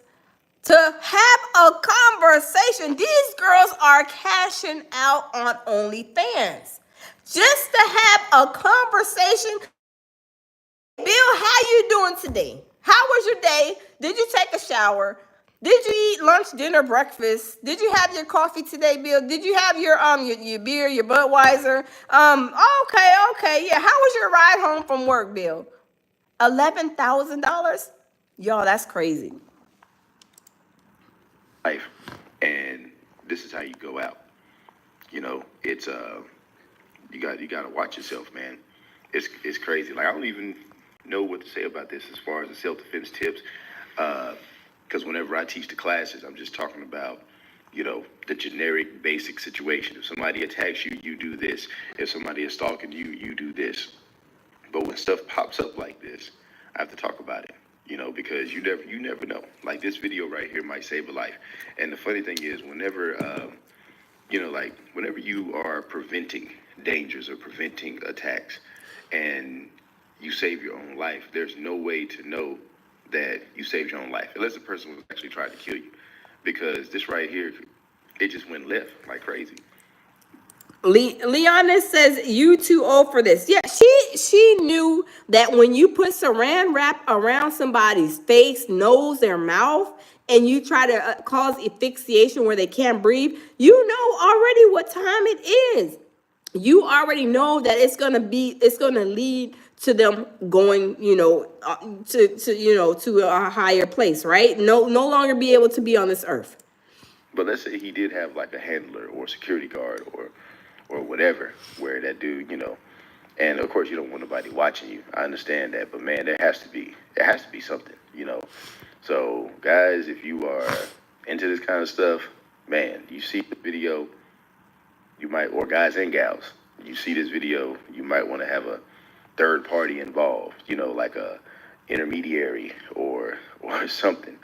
to have a conversation. These girls are cashing out on OnlyFans just to have a conversation. Bill, how you doing today? How was your day? Did you take a shower? Did you eat lunch, dinner, breakfast? Did you have your coffee today, Bill? Did you have your beer, your Budweiser? Okay, yeah. How was your ride home from work, Bill? $11,000? Y'all, that's crazy. Life, and this is how you go out. You know, it's you got to watch yourself, man. It's crazy. Like, I don't even know what to say about this as far as the self-defense tips, because whenever I teach the classes, I'm just talking about, you know, the generic basic situation. If somebody attacks you, you do this. If somebody is stalking you, you do this. But when stuff pops up like this, I have to talk about it. You know, because you never know. Like, this video right here might save a life. And the funny thing is, whenever whenever you are preventing dangers or preventing attacks, and you save your own life, there's no way to know that you saved your own life unless the person was actually trying to kill you. Because this right here, it just went left like crazy. Leona says you too old for this. Yeah, she knew that when you put saran wrap around somebody's face, nose, their mouth, and you try to cause asphyxiation where they can't breathe, you know already what time it is. You already know that it's gonna lead to them going, to a higher place, right? No longer be able to be on this earth. But let's say he did have like a handler or security guard or whatever, where that dude, you know, and of course you don't want nobody watching you. I understand that, but man, there has to be something, you know. So guys, if you are into this kind of stuff, man, you see the video, you might, or guys and gals, you see this video, you might want to have a third party involved, you know, like a intermediary or something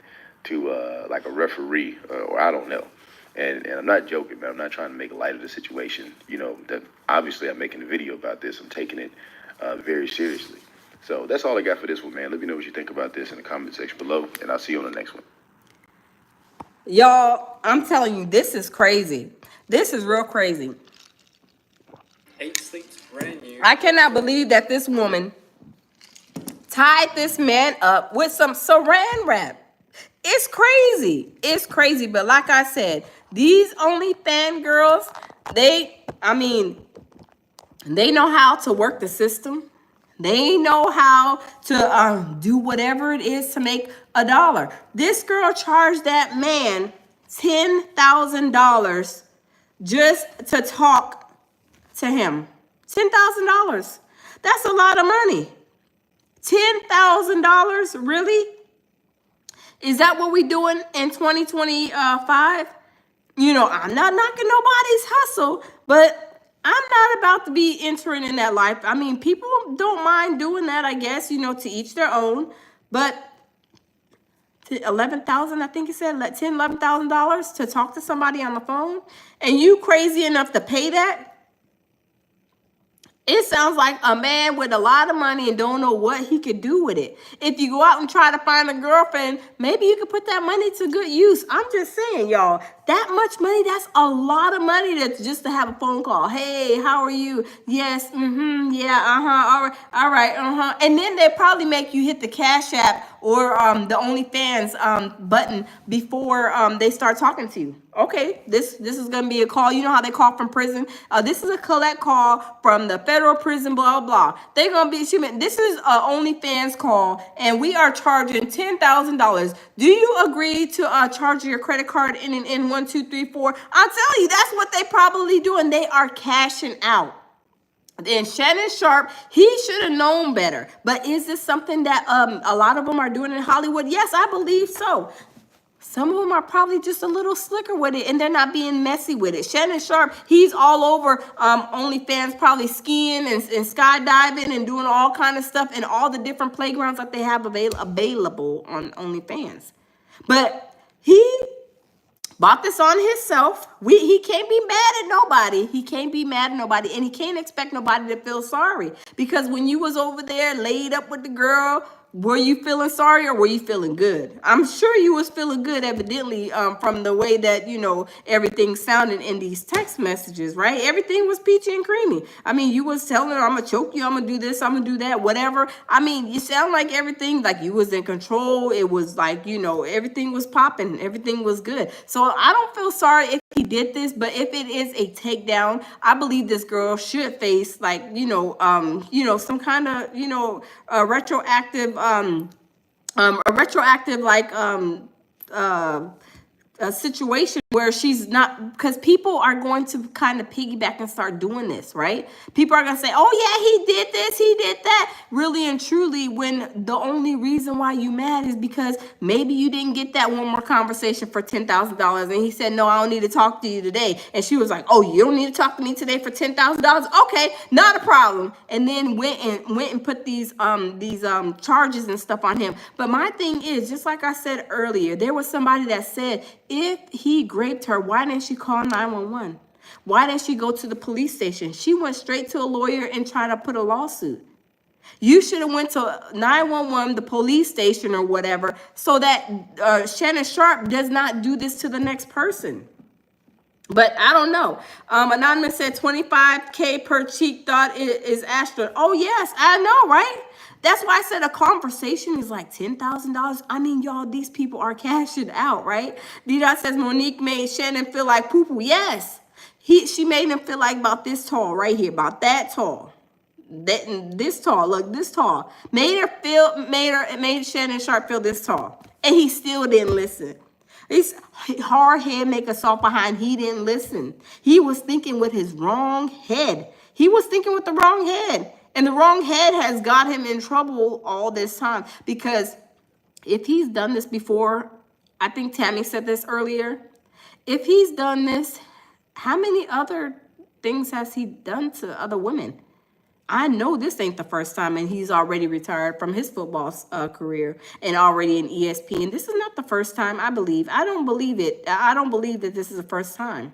to like a referee or I don't know. And I'm not joking, man. I'm not trying to make light of the situation. You know, that obviously I'm making a video about this. I'm taking it very seriously. So that's all I got for this one, man. Let me know what you think about this in the comment section below, and I'll see you on the next one. Y'all, I'm telling you, this is crazy. This is real crazy. 8 Sleeps brand new. I cannot believe that this woman tied this man up with some saran wrap. It's crazy. It's crazy. But like I said, these OnlyFans girls, they know how to work the system. They know how to do whatever it is to make a dollar. This girl charged that man $10,000 just to talk to him. $10,000. That's a lot of money. $10,000, really? Is that what we doing in 2025? You know, I'm not knocking nobody's hustle, but I'm not about to be entering in that life. I mean, people don't mind doing that, I guess, you know, to each their own. But 11,000, I think you said, $11,000 to talk to somebody on the phone, and you crazy enough to pay that? It sounds like a man with a lot of money and don't know what he could do with it. If you go out and try to find a girlfriend, maybe you could put that money to good use. I'm just saying, y'all, that much money, that's a lot of money just to have a phone call. Hey, how are you? Yes, yeah, all right. And then they probably make you hit the Cash App or the OnlyFans button before they start talking to you. Okay, this is gonna be a call. You know how they call from prison? This is a collect call from the federal prison, blah, blah. They're gonna be shooting. This is a OnlyFans call, and we are charging $10,000. Do you agree to charge your credit card in 1234? I'll tell you, that's what they probably doing. They are cashing out. And Shannon Sharp, he should have known better. But is this something that a lot of them are doing in Hollywood? Yes, I believe so. Some of them are probably just a little slicker with it, and they're not being messy with it. Shannon Sharp, he's all over OnlyFans, probably skiing and skydiving and doing all kind of stuff in all the different playgrounds that they have available on OnlyFans. But he bought this on himself. He can't be mad at nobody. He can't be mad at nobody, and he can't expect nobody to feel sorry. Because when you was over there laid up with the girl, were you feeling sorry or were you feeling good? I'm sure you was feeling good, evidently, from the way that, you know, everything sounded in these text messages, right? Everything was peachy and creamy. I mean, you was telling her, I'm going to choke you, I'm going to do this, I'm going to do that, whatever. I mean, you sound like everything, like you was in control. It was like, you know, everything was popping. Everything was good. So I don't feel sorry if he did this, but if it is a takedown, I believe this girl should face, like, some kind of, a retroactive a situation where she's not, because people are going to kind of piggyback and start doing this, right? People are going to say, oh yeah, he did this, he did that, really and truly, when the only reason why you mad is because maybe you didn't get that one more conversation for $10,000, and he said, no, I don't need to talk to you today, and she was like, oh, you don't need to talk to me today for $10,000? Okay, not a problem, and then went and put these charges and stuff on him. But my thing is, just like I said earlier, there was somebody that said, if he raped her, why didn't she call 911? Why didn't she go to the police station? She went straight to a lawyer and tried to put a lawsuit. You should have went to 911, the police station or whatever, so that Shannon Sharp does not do this to the next person. But I don't know. Anonymous said 25K per cheek thought is Astro. Oh, yes, I know, right? That's why I said a conversation is like $10,000. I mean, y'all, these people are cashing out, right? D-Dot says Monique made Shannon feel like poo-poo. Yes. She made him feel like about this tall right here, about that tall. This tall, look, this tall. Made Shannon Sharp feel this tall. And he still didn't listen. His hard head make a soft behind. He didn't listen. He was thinking with his wrong head. He was thinking with the wrong head. And the wrong head has got him in trouble all this time. Because if he's done this before, I think Tammy said this earlier. If he's done this, how many other things has he done to other women? I know this ain't the first time, and he's already retired from his football career and already in ESPN. This is not the first time, I believe. I don't believe it. I don't believe that this is the first time.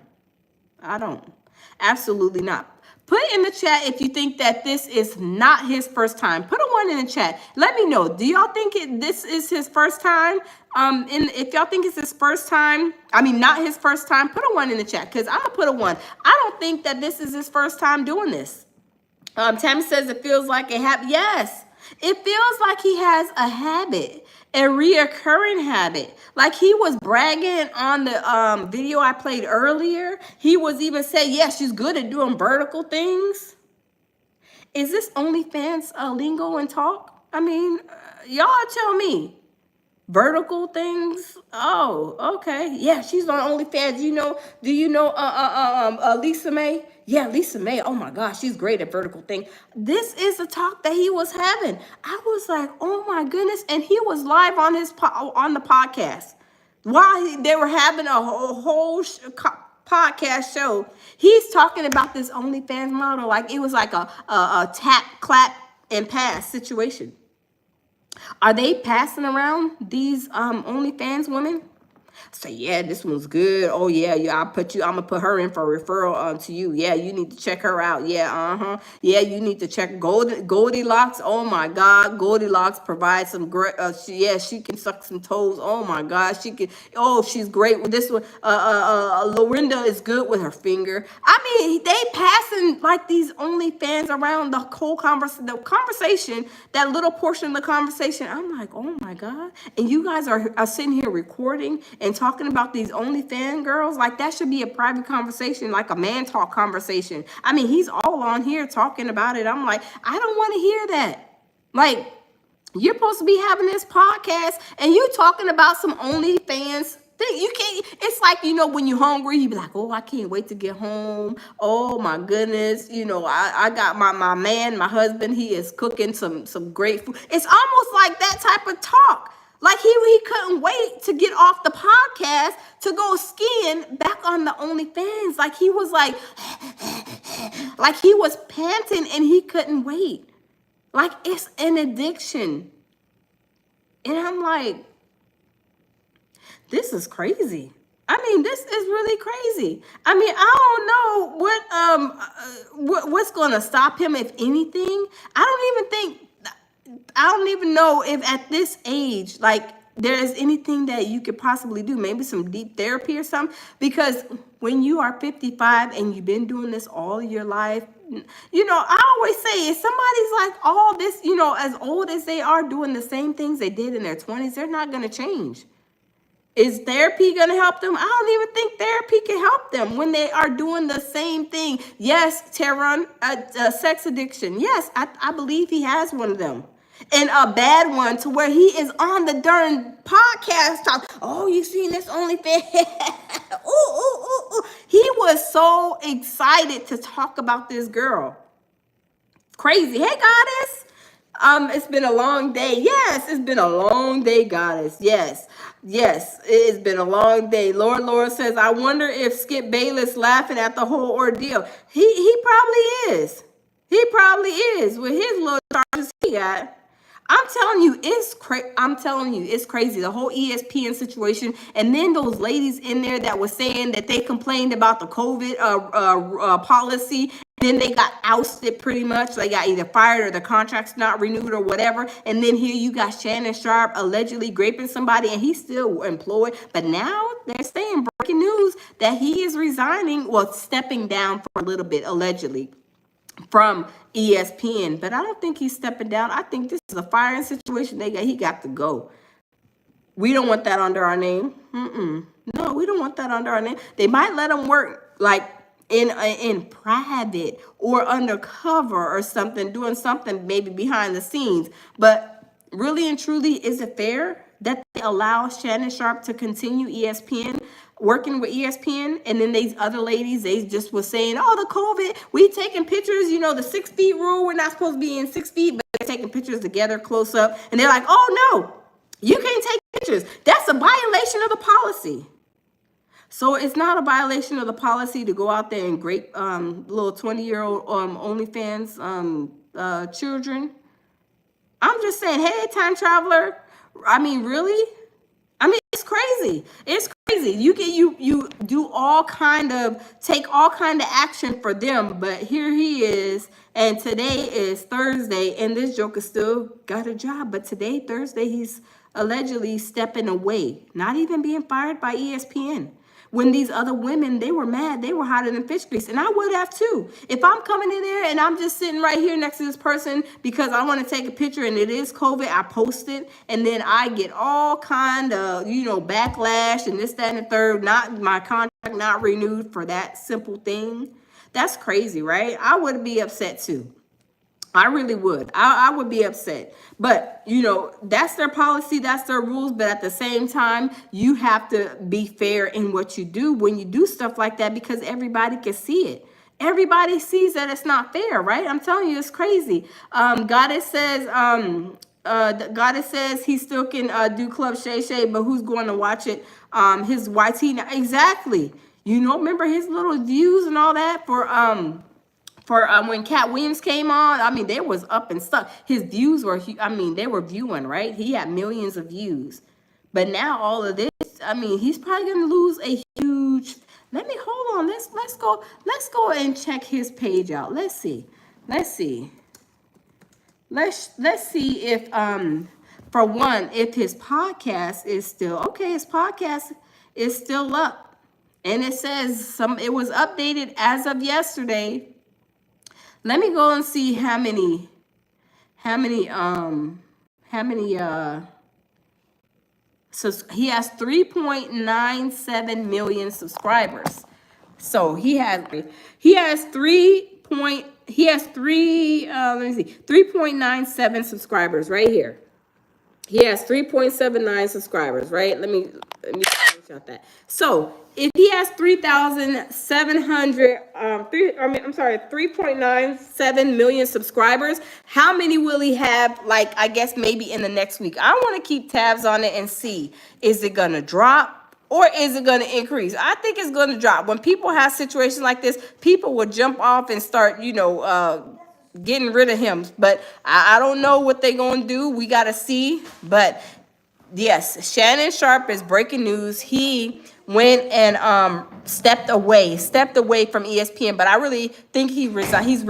I don't. Absolutely not. Put in the chat if you think that this is not his first time. Put a 1 in the chat. Let me know. Do y'all think this is his first time? And if y'all think it's his first time, not his first time, put a 1 in the chat, because I'm going to put a 1. I don't think that this is his first time doing this. Tammy says it feels like it happened. Yes. It feels like he has a habit, a reoccurring habit. Like he was bragging on the video I played earlier. He was even saying, yeah, she's good at doing vertical things. Is this OnlyFans lingo and talk? I mean, y'all tell me. Vertical things. Oh, okay. Yeah, she's on OnlyFans. Do you know Lisa May? Yeah, Lisa May. Oh my gosh, she's great at vertical thing. This is the talk that he was having. I was like, oh my goodness, and he was live on on the podcast while they were having a whole podcast show. He's talking about this OnlyFans model like it was like a tap, clap, and pass situation. Are they passing around these OnlyFans women? Say, yeah, this one's good. Oh yeah, I'm gonna put her in for a referral to you. Yeah, you need to check her out. Yeah, yeah, you need to check Goldilocks. Oh my God, Goldilocks provides some great. She can suck some toes. Oh my God, she can. Oh, she's great with this one. Lorinda is good with her finger. I mean, they passing like these OnlyFans around the whole conversation. That little portion of the conversation. I'm like, oh my God, and you guys are sitting here recording and talking about these OnlyFans girls. Like that should be a private conversation, like a man talk conversation. I mean, he's all on here talking about it. I'm like, I don't want to hear that. Like, you're supposed to be having this podcast and you talking about some OnlyFans thing. You can't, it's like, when you're hungry, you be like, oh, I can't wait to get home. Oh my goodness. I got my husband, he is cooking some great food. It's almost like that type of talk. Like he couldn't wait to get off the podcast to go skiing back on the OnlyFans. Like he was like he was panting and he couldn't wait. Like it's an addiction. And I'm like, this is crazy. I mean, this is really crazy. I mean, I don't know what's going to stop him, if anything. I don't even know if at this age, like, there is anything that you could possibly do. Maybe some deep therapy or something. Because when you are 55 and you've been doing this all your life, I always say, if somebody's like all this, as old as they are, doing the same things they did in their 20s, they're not going to change. Is therapy going to help them? I don't even think therapy can help them when they are doing the same thing. Yes, Teron, sex addiction. Yes, I believe he has one of them. And a bad one, to where he is on the darn podcast talk. Oh, you seen this OnlyFans? Ooh. He was so excited to talk about this girl. Crazy. Hey, goddess. It's been a long day. Yes, it's been a long day, goddess. Yes, it's been a long day. Laura says, I wonder if Skip Bayless laughing at the whole ordeal. He probably is. He probably is with his little charges he got. I'm telling you, it's crazy. The whole ESPN situation, and then those ladies in there that were saying that they complained about the COVID policy, and then they got ousted pretty much. They got either fired or the contract's not renewed or whatever. And then here you got Shannon Sharp allegedly raping somebody, and he's still employed. But now they're saying, breaking news, that he is resigning, well, stepping down for a little bit, allegedly, from ESPN. But I don't think he's stepping down. I think this is a firing situation. He got to go. We don't want that under our name. No, we don't want that under our name. They might let him work like in private or undercover or something, doing something maybe behind the scenes. But really and truly, is it fair that they allow Shannon Sharp to continue working with ESPN, and then these other ladies, they just were saying, oh, the COVID, we taking pictures, the 6 feet rule, we're not supposed to be in 6 feet, but they're taking pictures together close up, and they're like, oh no, you can't take pictures. That's a violation of the policy. So it's not a violation of the policy to go out there and grape little 20-year-old OnlyFans children. I'm just saying, hey, time traveler. I mean, really? I mean, it's crazy. It's crazy. You do take all kind of action for them, but here he is, and today is Thursday, and this joker still got a job. But today, Thursday, he's allegedly stepping away, not even being fired by ESPN. when these other women, they were mad, they were hotter than fish grease, and I would have too. If I'm coming in there and I'm just sitting right here next to this person because I want to take a picture and it is COVID, I post it, and then I get all kind of, backlash and this, that, and the third, not my contract not renewed for that simple thing. That's crazy, right? I would be upset too. I really would. I would be upset. But, that's their policy, that's their rules. But at the same time, you have to be fair in what you do when you do stuff like that, because everybody can see it. Everybody sees that it's not fair, right? I'm telling you, it's crazy. Goddess says he still can do Club Shay Shay, but who's going to watch it? His YT now. Exactly. Remember his little views and all that for when Cat Williams came on. I mean, they was up and stuck. His views were, they were viewing, right? He had millions of views. But now all of this, he's probably going to lose a huge, hold on. Let's go and check his page out. Let's see if, for one, if his podcast is still, okay, his podcast is still up. And it says it was updated as of yesterday. Let me go and see how many, so he has 3.97 million subscribers. So he has 3.97 subscribers right here. He has 3.79 subscribers, right? Let me screenshot that. So if he has 3.97 million subscribers, how many will he have, I guess maybe in the next week? I want to keep tabs on it and see, is it going to drop or is it going to increase? I think it's going to drop. When people have situations like this, people will jump off and start, getting rid of him. But I don't know what they're going to do. We got to see. But yes, Shannon Sharp is breaking news. He went and stepped away from ESPN. But I really think he resigned.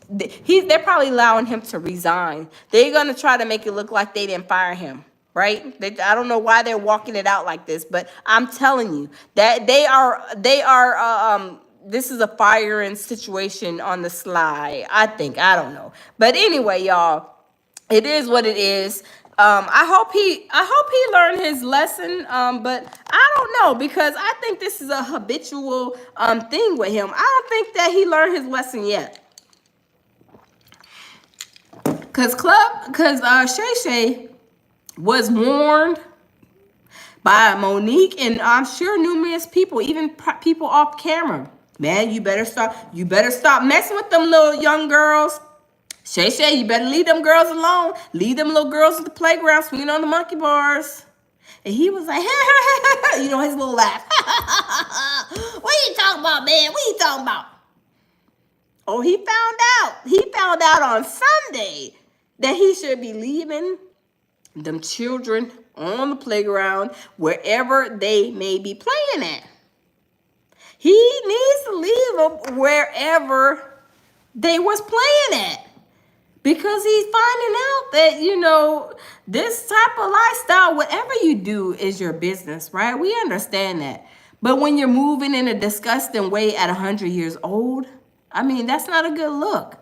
They're probably allowing him to resign. They're going to try to make it look like they didn't fire him. Right? I don't know why they're walking it out like this, but I'm telling you that they are this is a firing situation on the sly, I think. I don't know. But anyway, y'all, it is what it is. I hope he learned his lesson. But I don't know, because I think this is a habitual thing with him. I don't think that he learned his lesson yet. Cause Shay Shay was warned by Monique and I'm sure numerous people, even people off camera. Man, you better stop messing with them little young girls. Shay Shay, you better leave them girls alone. Leave them little girls at the playground swinging on the monkey bars. And he was like, his little laugh. What are you talking about, man? What are you talking about? Oh, he found out. He found out on Sunday that he should be leaving them children on the playground, wherever they may be playing at. He needs to leave them wherever they was playing at, because he's finding out that, this type of lifestyle, whatever you do is your business, right? We understand that. But when you're moving in a disgusting way at 100 years old, that's not a good look.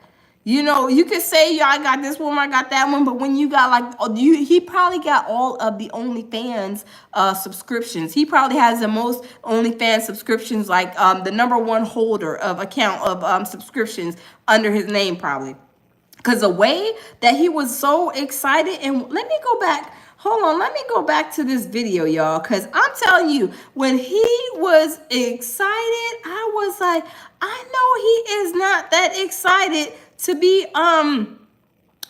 You could say, I got this one, I got that one, but when you got he probably got all of the OnlyFans subscriptions. He probably has the most OnlyFans subscriptions, the #1 holder of account of subscriptions under his name, probably. Because the way that he was so excited, and let me go back to this video, y'all, because I'm telling you, when he was excited, I was like, I know he is not that excited to be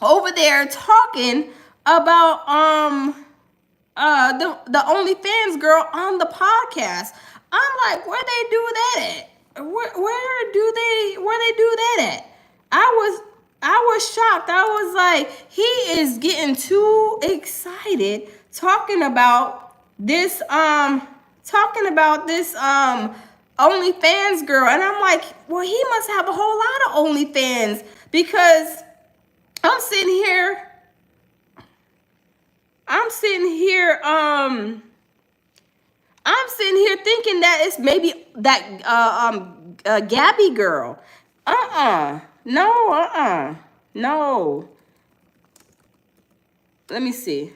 over there talking about the OnlyFans girl on the podcast. I'm like, where they do that at? Where do they do that at? I was shocked. I was like, he is getting too excited talking about this OnlyFans girl. And I'm like, well, he must have a whole lot of OnlyFans, because I'm sitting here I'm sitting here thinking that it's maybe that Gabby girl. No. No. Let me see.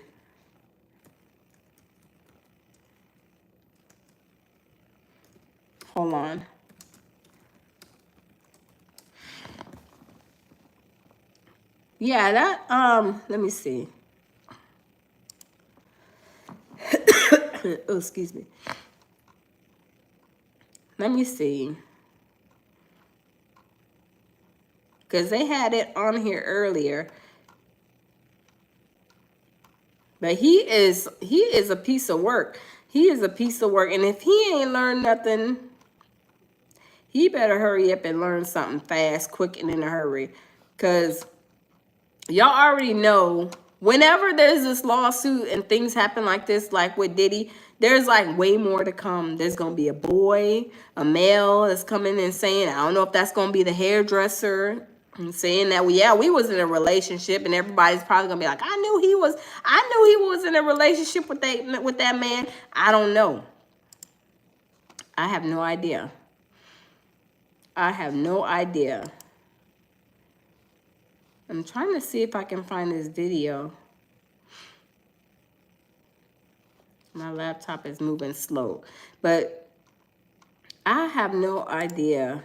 Hold on. Yeah, that let me see. Oh, excuse me. Let me see. Because they had it on here earlier. But he is a piece of work. He is a piece of work. And if he ain't learned nothing, he better hurry up and learn something fast, quick, and in a hurry. Because y'all already know, whenever there's this lawsuit and things happen like this, like with Diddy, there's like way more to come. There's going to be a boy, a male that's coming and saying, I don't know if that's going to be the hairdresser, and saying that, we was in a relationship, and everybody's probably going to be like, I knew he was in a relationship with that man. I don't know. I have no idea. I'm trying to see if I can find this video. My laptop is moving slow, but I have no idea.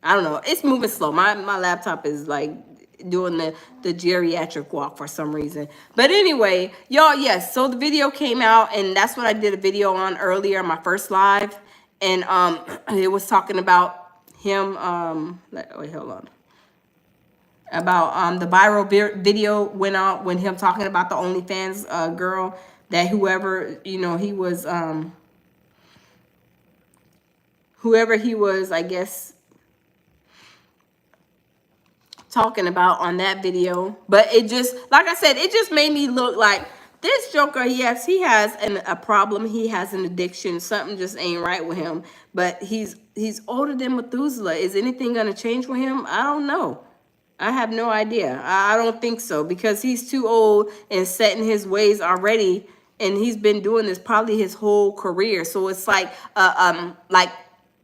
I don't know. It's moving slow. My laptop is like doing the geriatric walk for some reason. But anyway, y'all, yes. So the video came out, and that's what I did a video on earlier, my first live, and it was talking about him. Wait, hold on. About the viral video went out when him talking about the OnlyFans girl, that whoever he was I guess talking about on that video. But it just, like I said, it just made me look like this Joker. Yes, he has a problem. He has an addiction. Something just ain't right with him. But he's older than Methuselah. Is anything gonna change with him? I don't know. I have no idea. I don't think so, because he's too old and set in his ways already, and he's been doing this probably his whole career. So it's like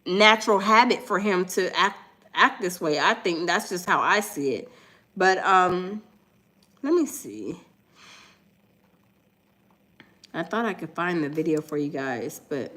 natural habit for him to act this way. I think that's just how I see it. But let me see. I thought I could find the video for you guys, but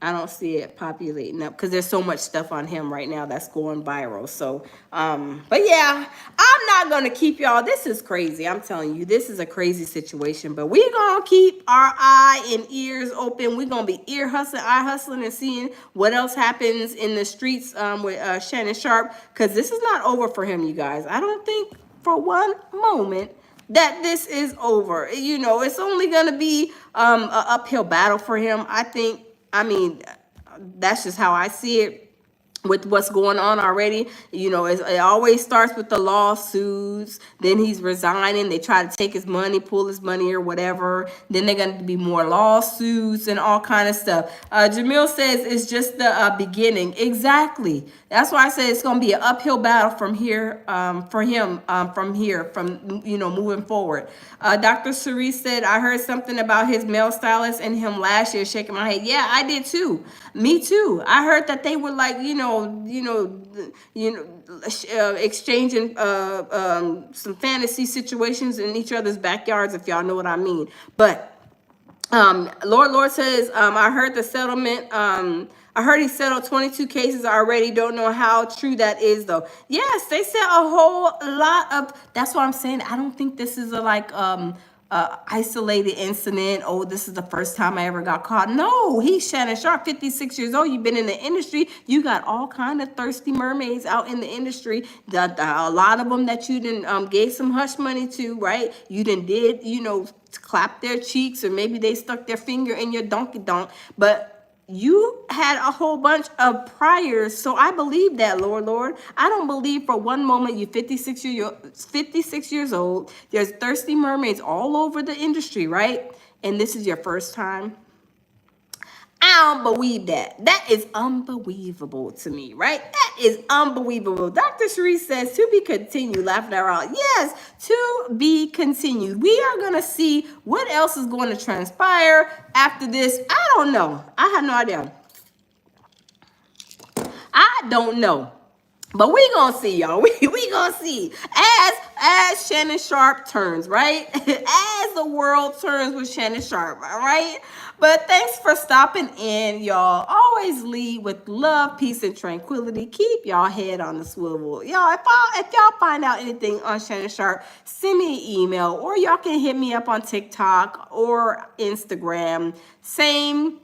I don't see it populating up because there's so much stuff on him right now that's going viral. So, but yeah, I'm not going to keep y'all. This is crazy. I'm telling you, this is a crazy situation, but we're going to keep our eye and ears open. We're going to be ear hustling, eye hustling, and seeing what else happens in the streets with Shannon Sharp, because this is not over for him, you guys. I don't think for one moment that this is over. It's only going to be an uphill battle for him. I mean, that's just how I see it with what's going on already. It always starts with the lawsuits. Then he's resigning. They try to take his money, pull his money or whatever. Then they're going to be more lawsuits and all kind of stuff. Jamil says it's just the beginning. Exactly. That's why I say it's going to be an uphill battle from here for him moving forward. Dr. Cerise said, I heard something about his male stylist and him last year, shaking my head. Yeah, I did too. Me too. I heard that they were like, exchanging some fantasy situations in each other's backyards, if y'all know what I mean. But Lord says, I heard the settlement. I heard he settled 22 cases already. Don't know how true that is, though. Yes, they said a whole lot of. That's what I'm saying. I don't think this is a isolated incident. Oh, this is the first time I ever got caught. No, he's Shannon Sharp, 56 years old. You've been in the industry. You got all kind of thirsty mermaids out in the industry. A lot of them that you didn't gave some hush money to, right? You did, clap their cheeks, or maybe they stuck their finger in your donkey donk. But you had a whole bunch of priors, so I believe that, Lord. I don't believe for one moment you're 56 years old. There's thirsty mermaids all over the industry, right? And this is your first time. I don't believe that. That is unbelievable to me, right? That is unbelievable. Dr. Cherie says to be continued, laughing around. Yes, to be continued. We are going to see what else is going to transpire after this. I don't know. I have no idea. I don't know. But we gonna see, y'all. We gonna see as Shannon Sharp turns, right? As the world turns with Shannon Sharp, all right? But thanks for stopping in, y'all. Always lead with love, peace, and tranquility. Keep y'all head on the swivel. Y'all, if y'all find out anything on Shannon Sharp, send me an email, or y'all can hit me up on TikTok or Instagram. Same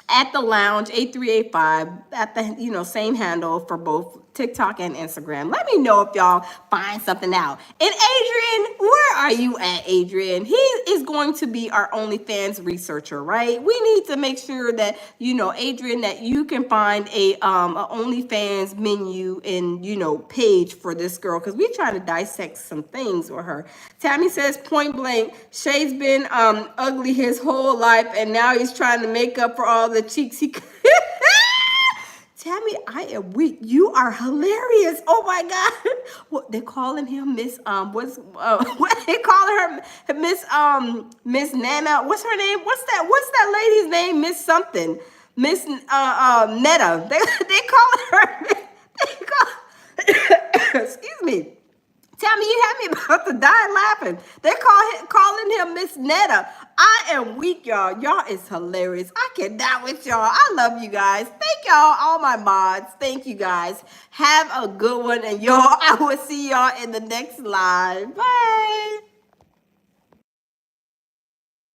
at the lounge 8385 at the same handle for both TikTok and Instagram. Let me know if y'all find something out. And Adrian, where are you at, Adrian? He is going to be our OnlyFans researcher, right? We need to make sure that Adrian, that you can find a OnlyFans menu and page for this girl, because we're trying to dissect some things with her. Tammy says point blank, Shay's been ugly his whole life, and now he's trying to make up for all the cheeks he Tammy, I am weak. You are hilarious. Oh my God. What they calling him Miss what they calling her Miss Nana. What's her name? What's that lady's name? Miss something. Miss Netta. They calling her excuse me. Tammy, you had me about to die laughing. They calling him Miss Netta. I am weak, y'all. Y'all is hilarious. I cannot with y'all. I love you guys. Thank y'all, all my mods. Thank you guys. Have a good one. And y'all, I will see y'all in the next live. Bye.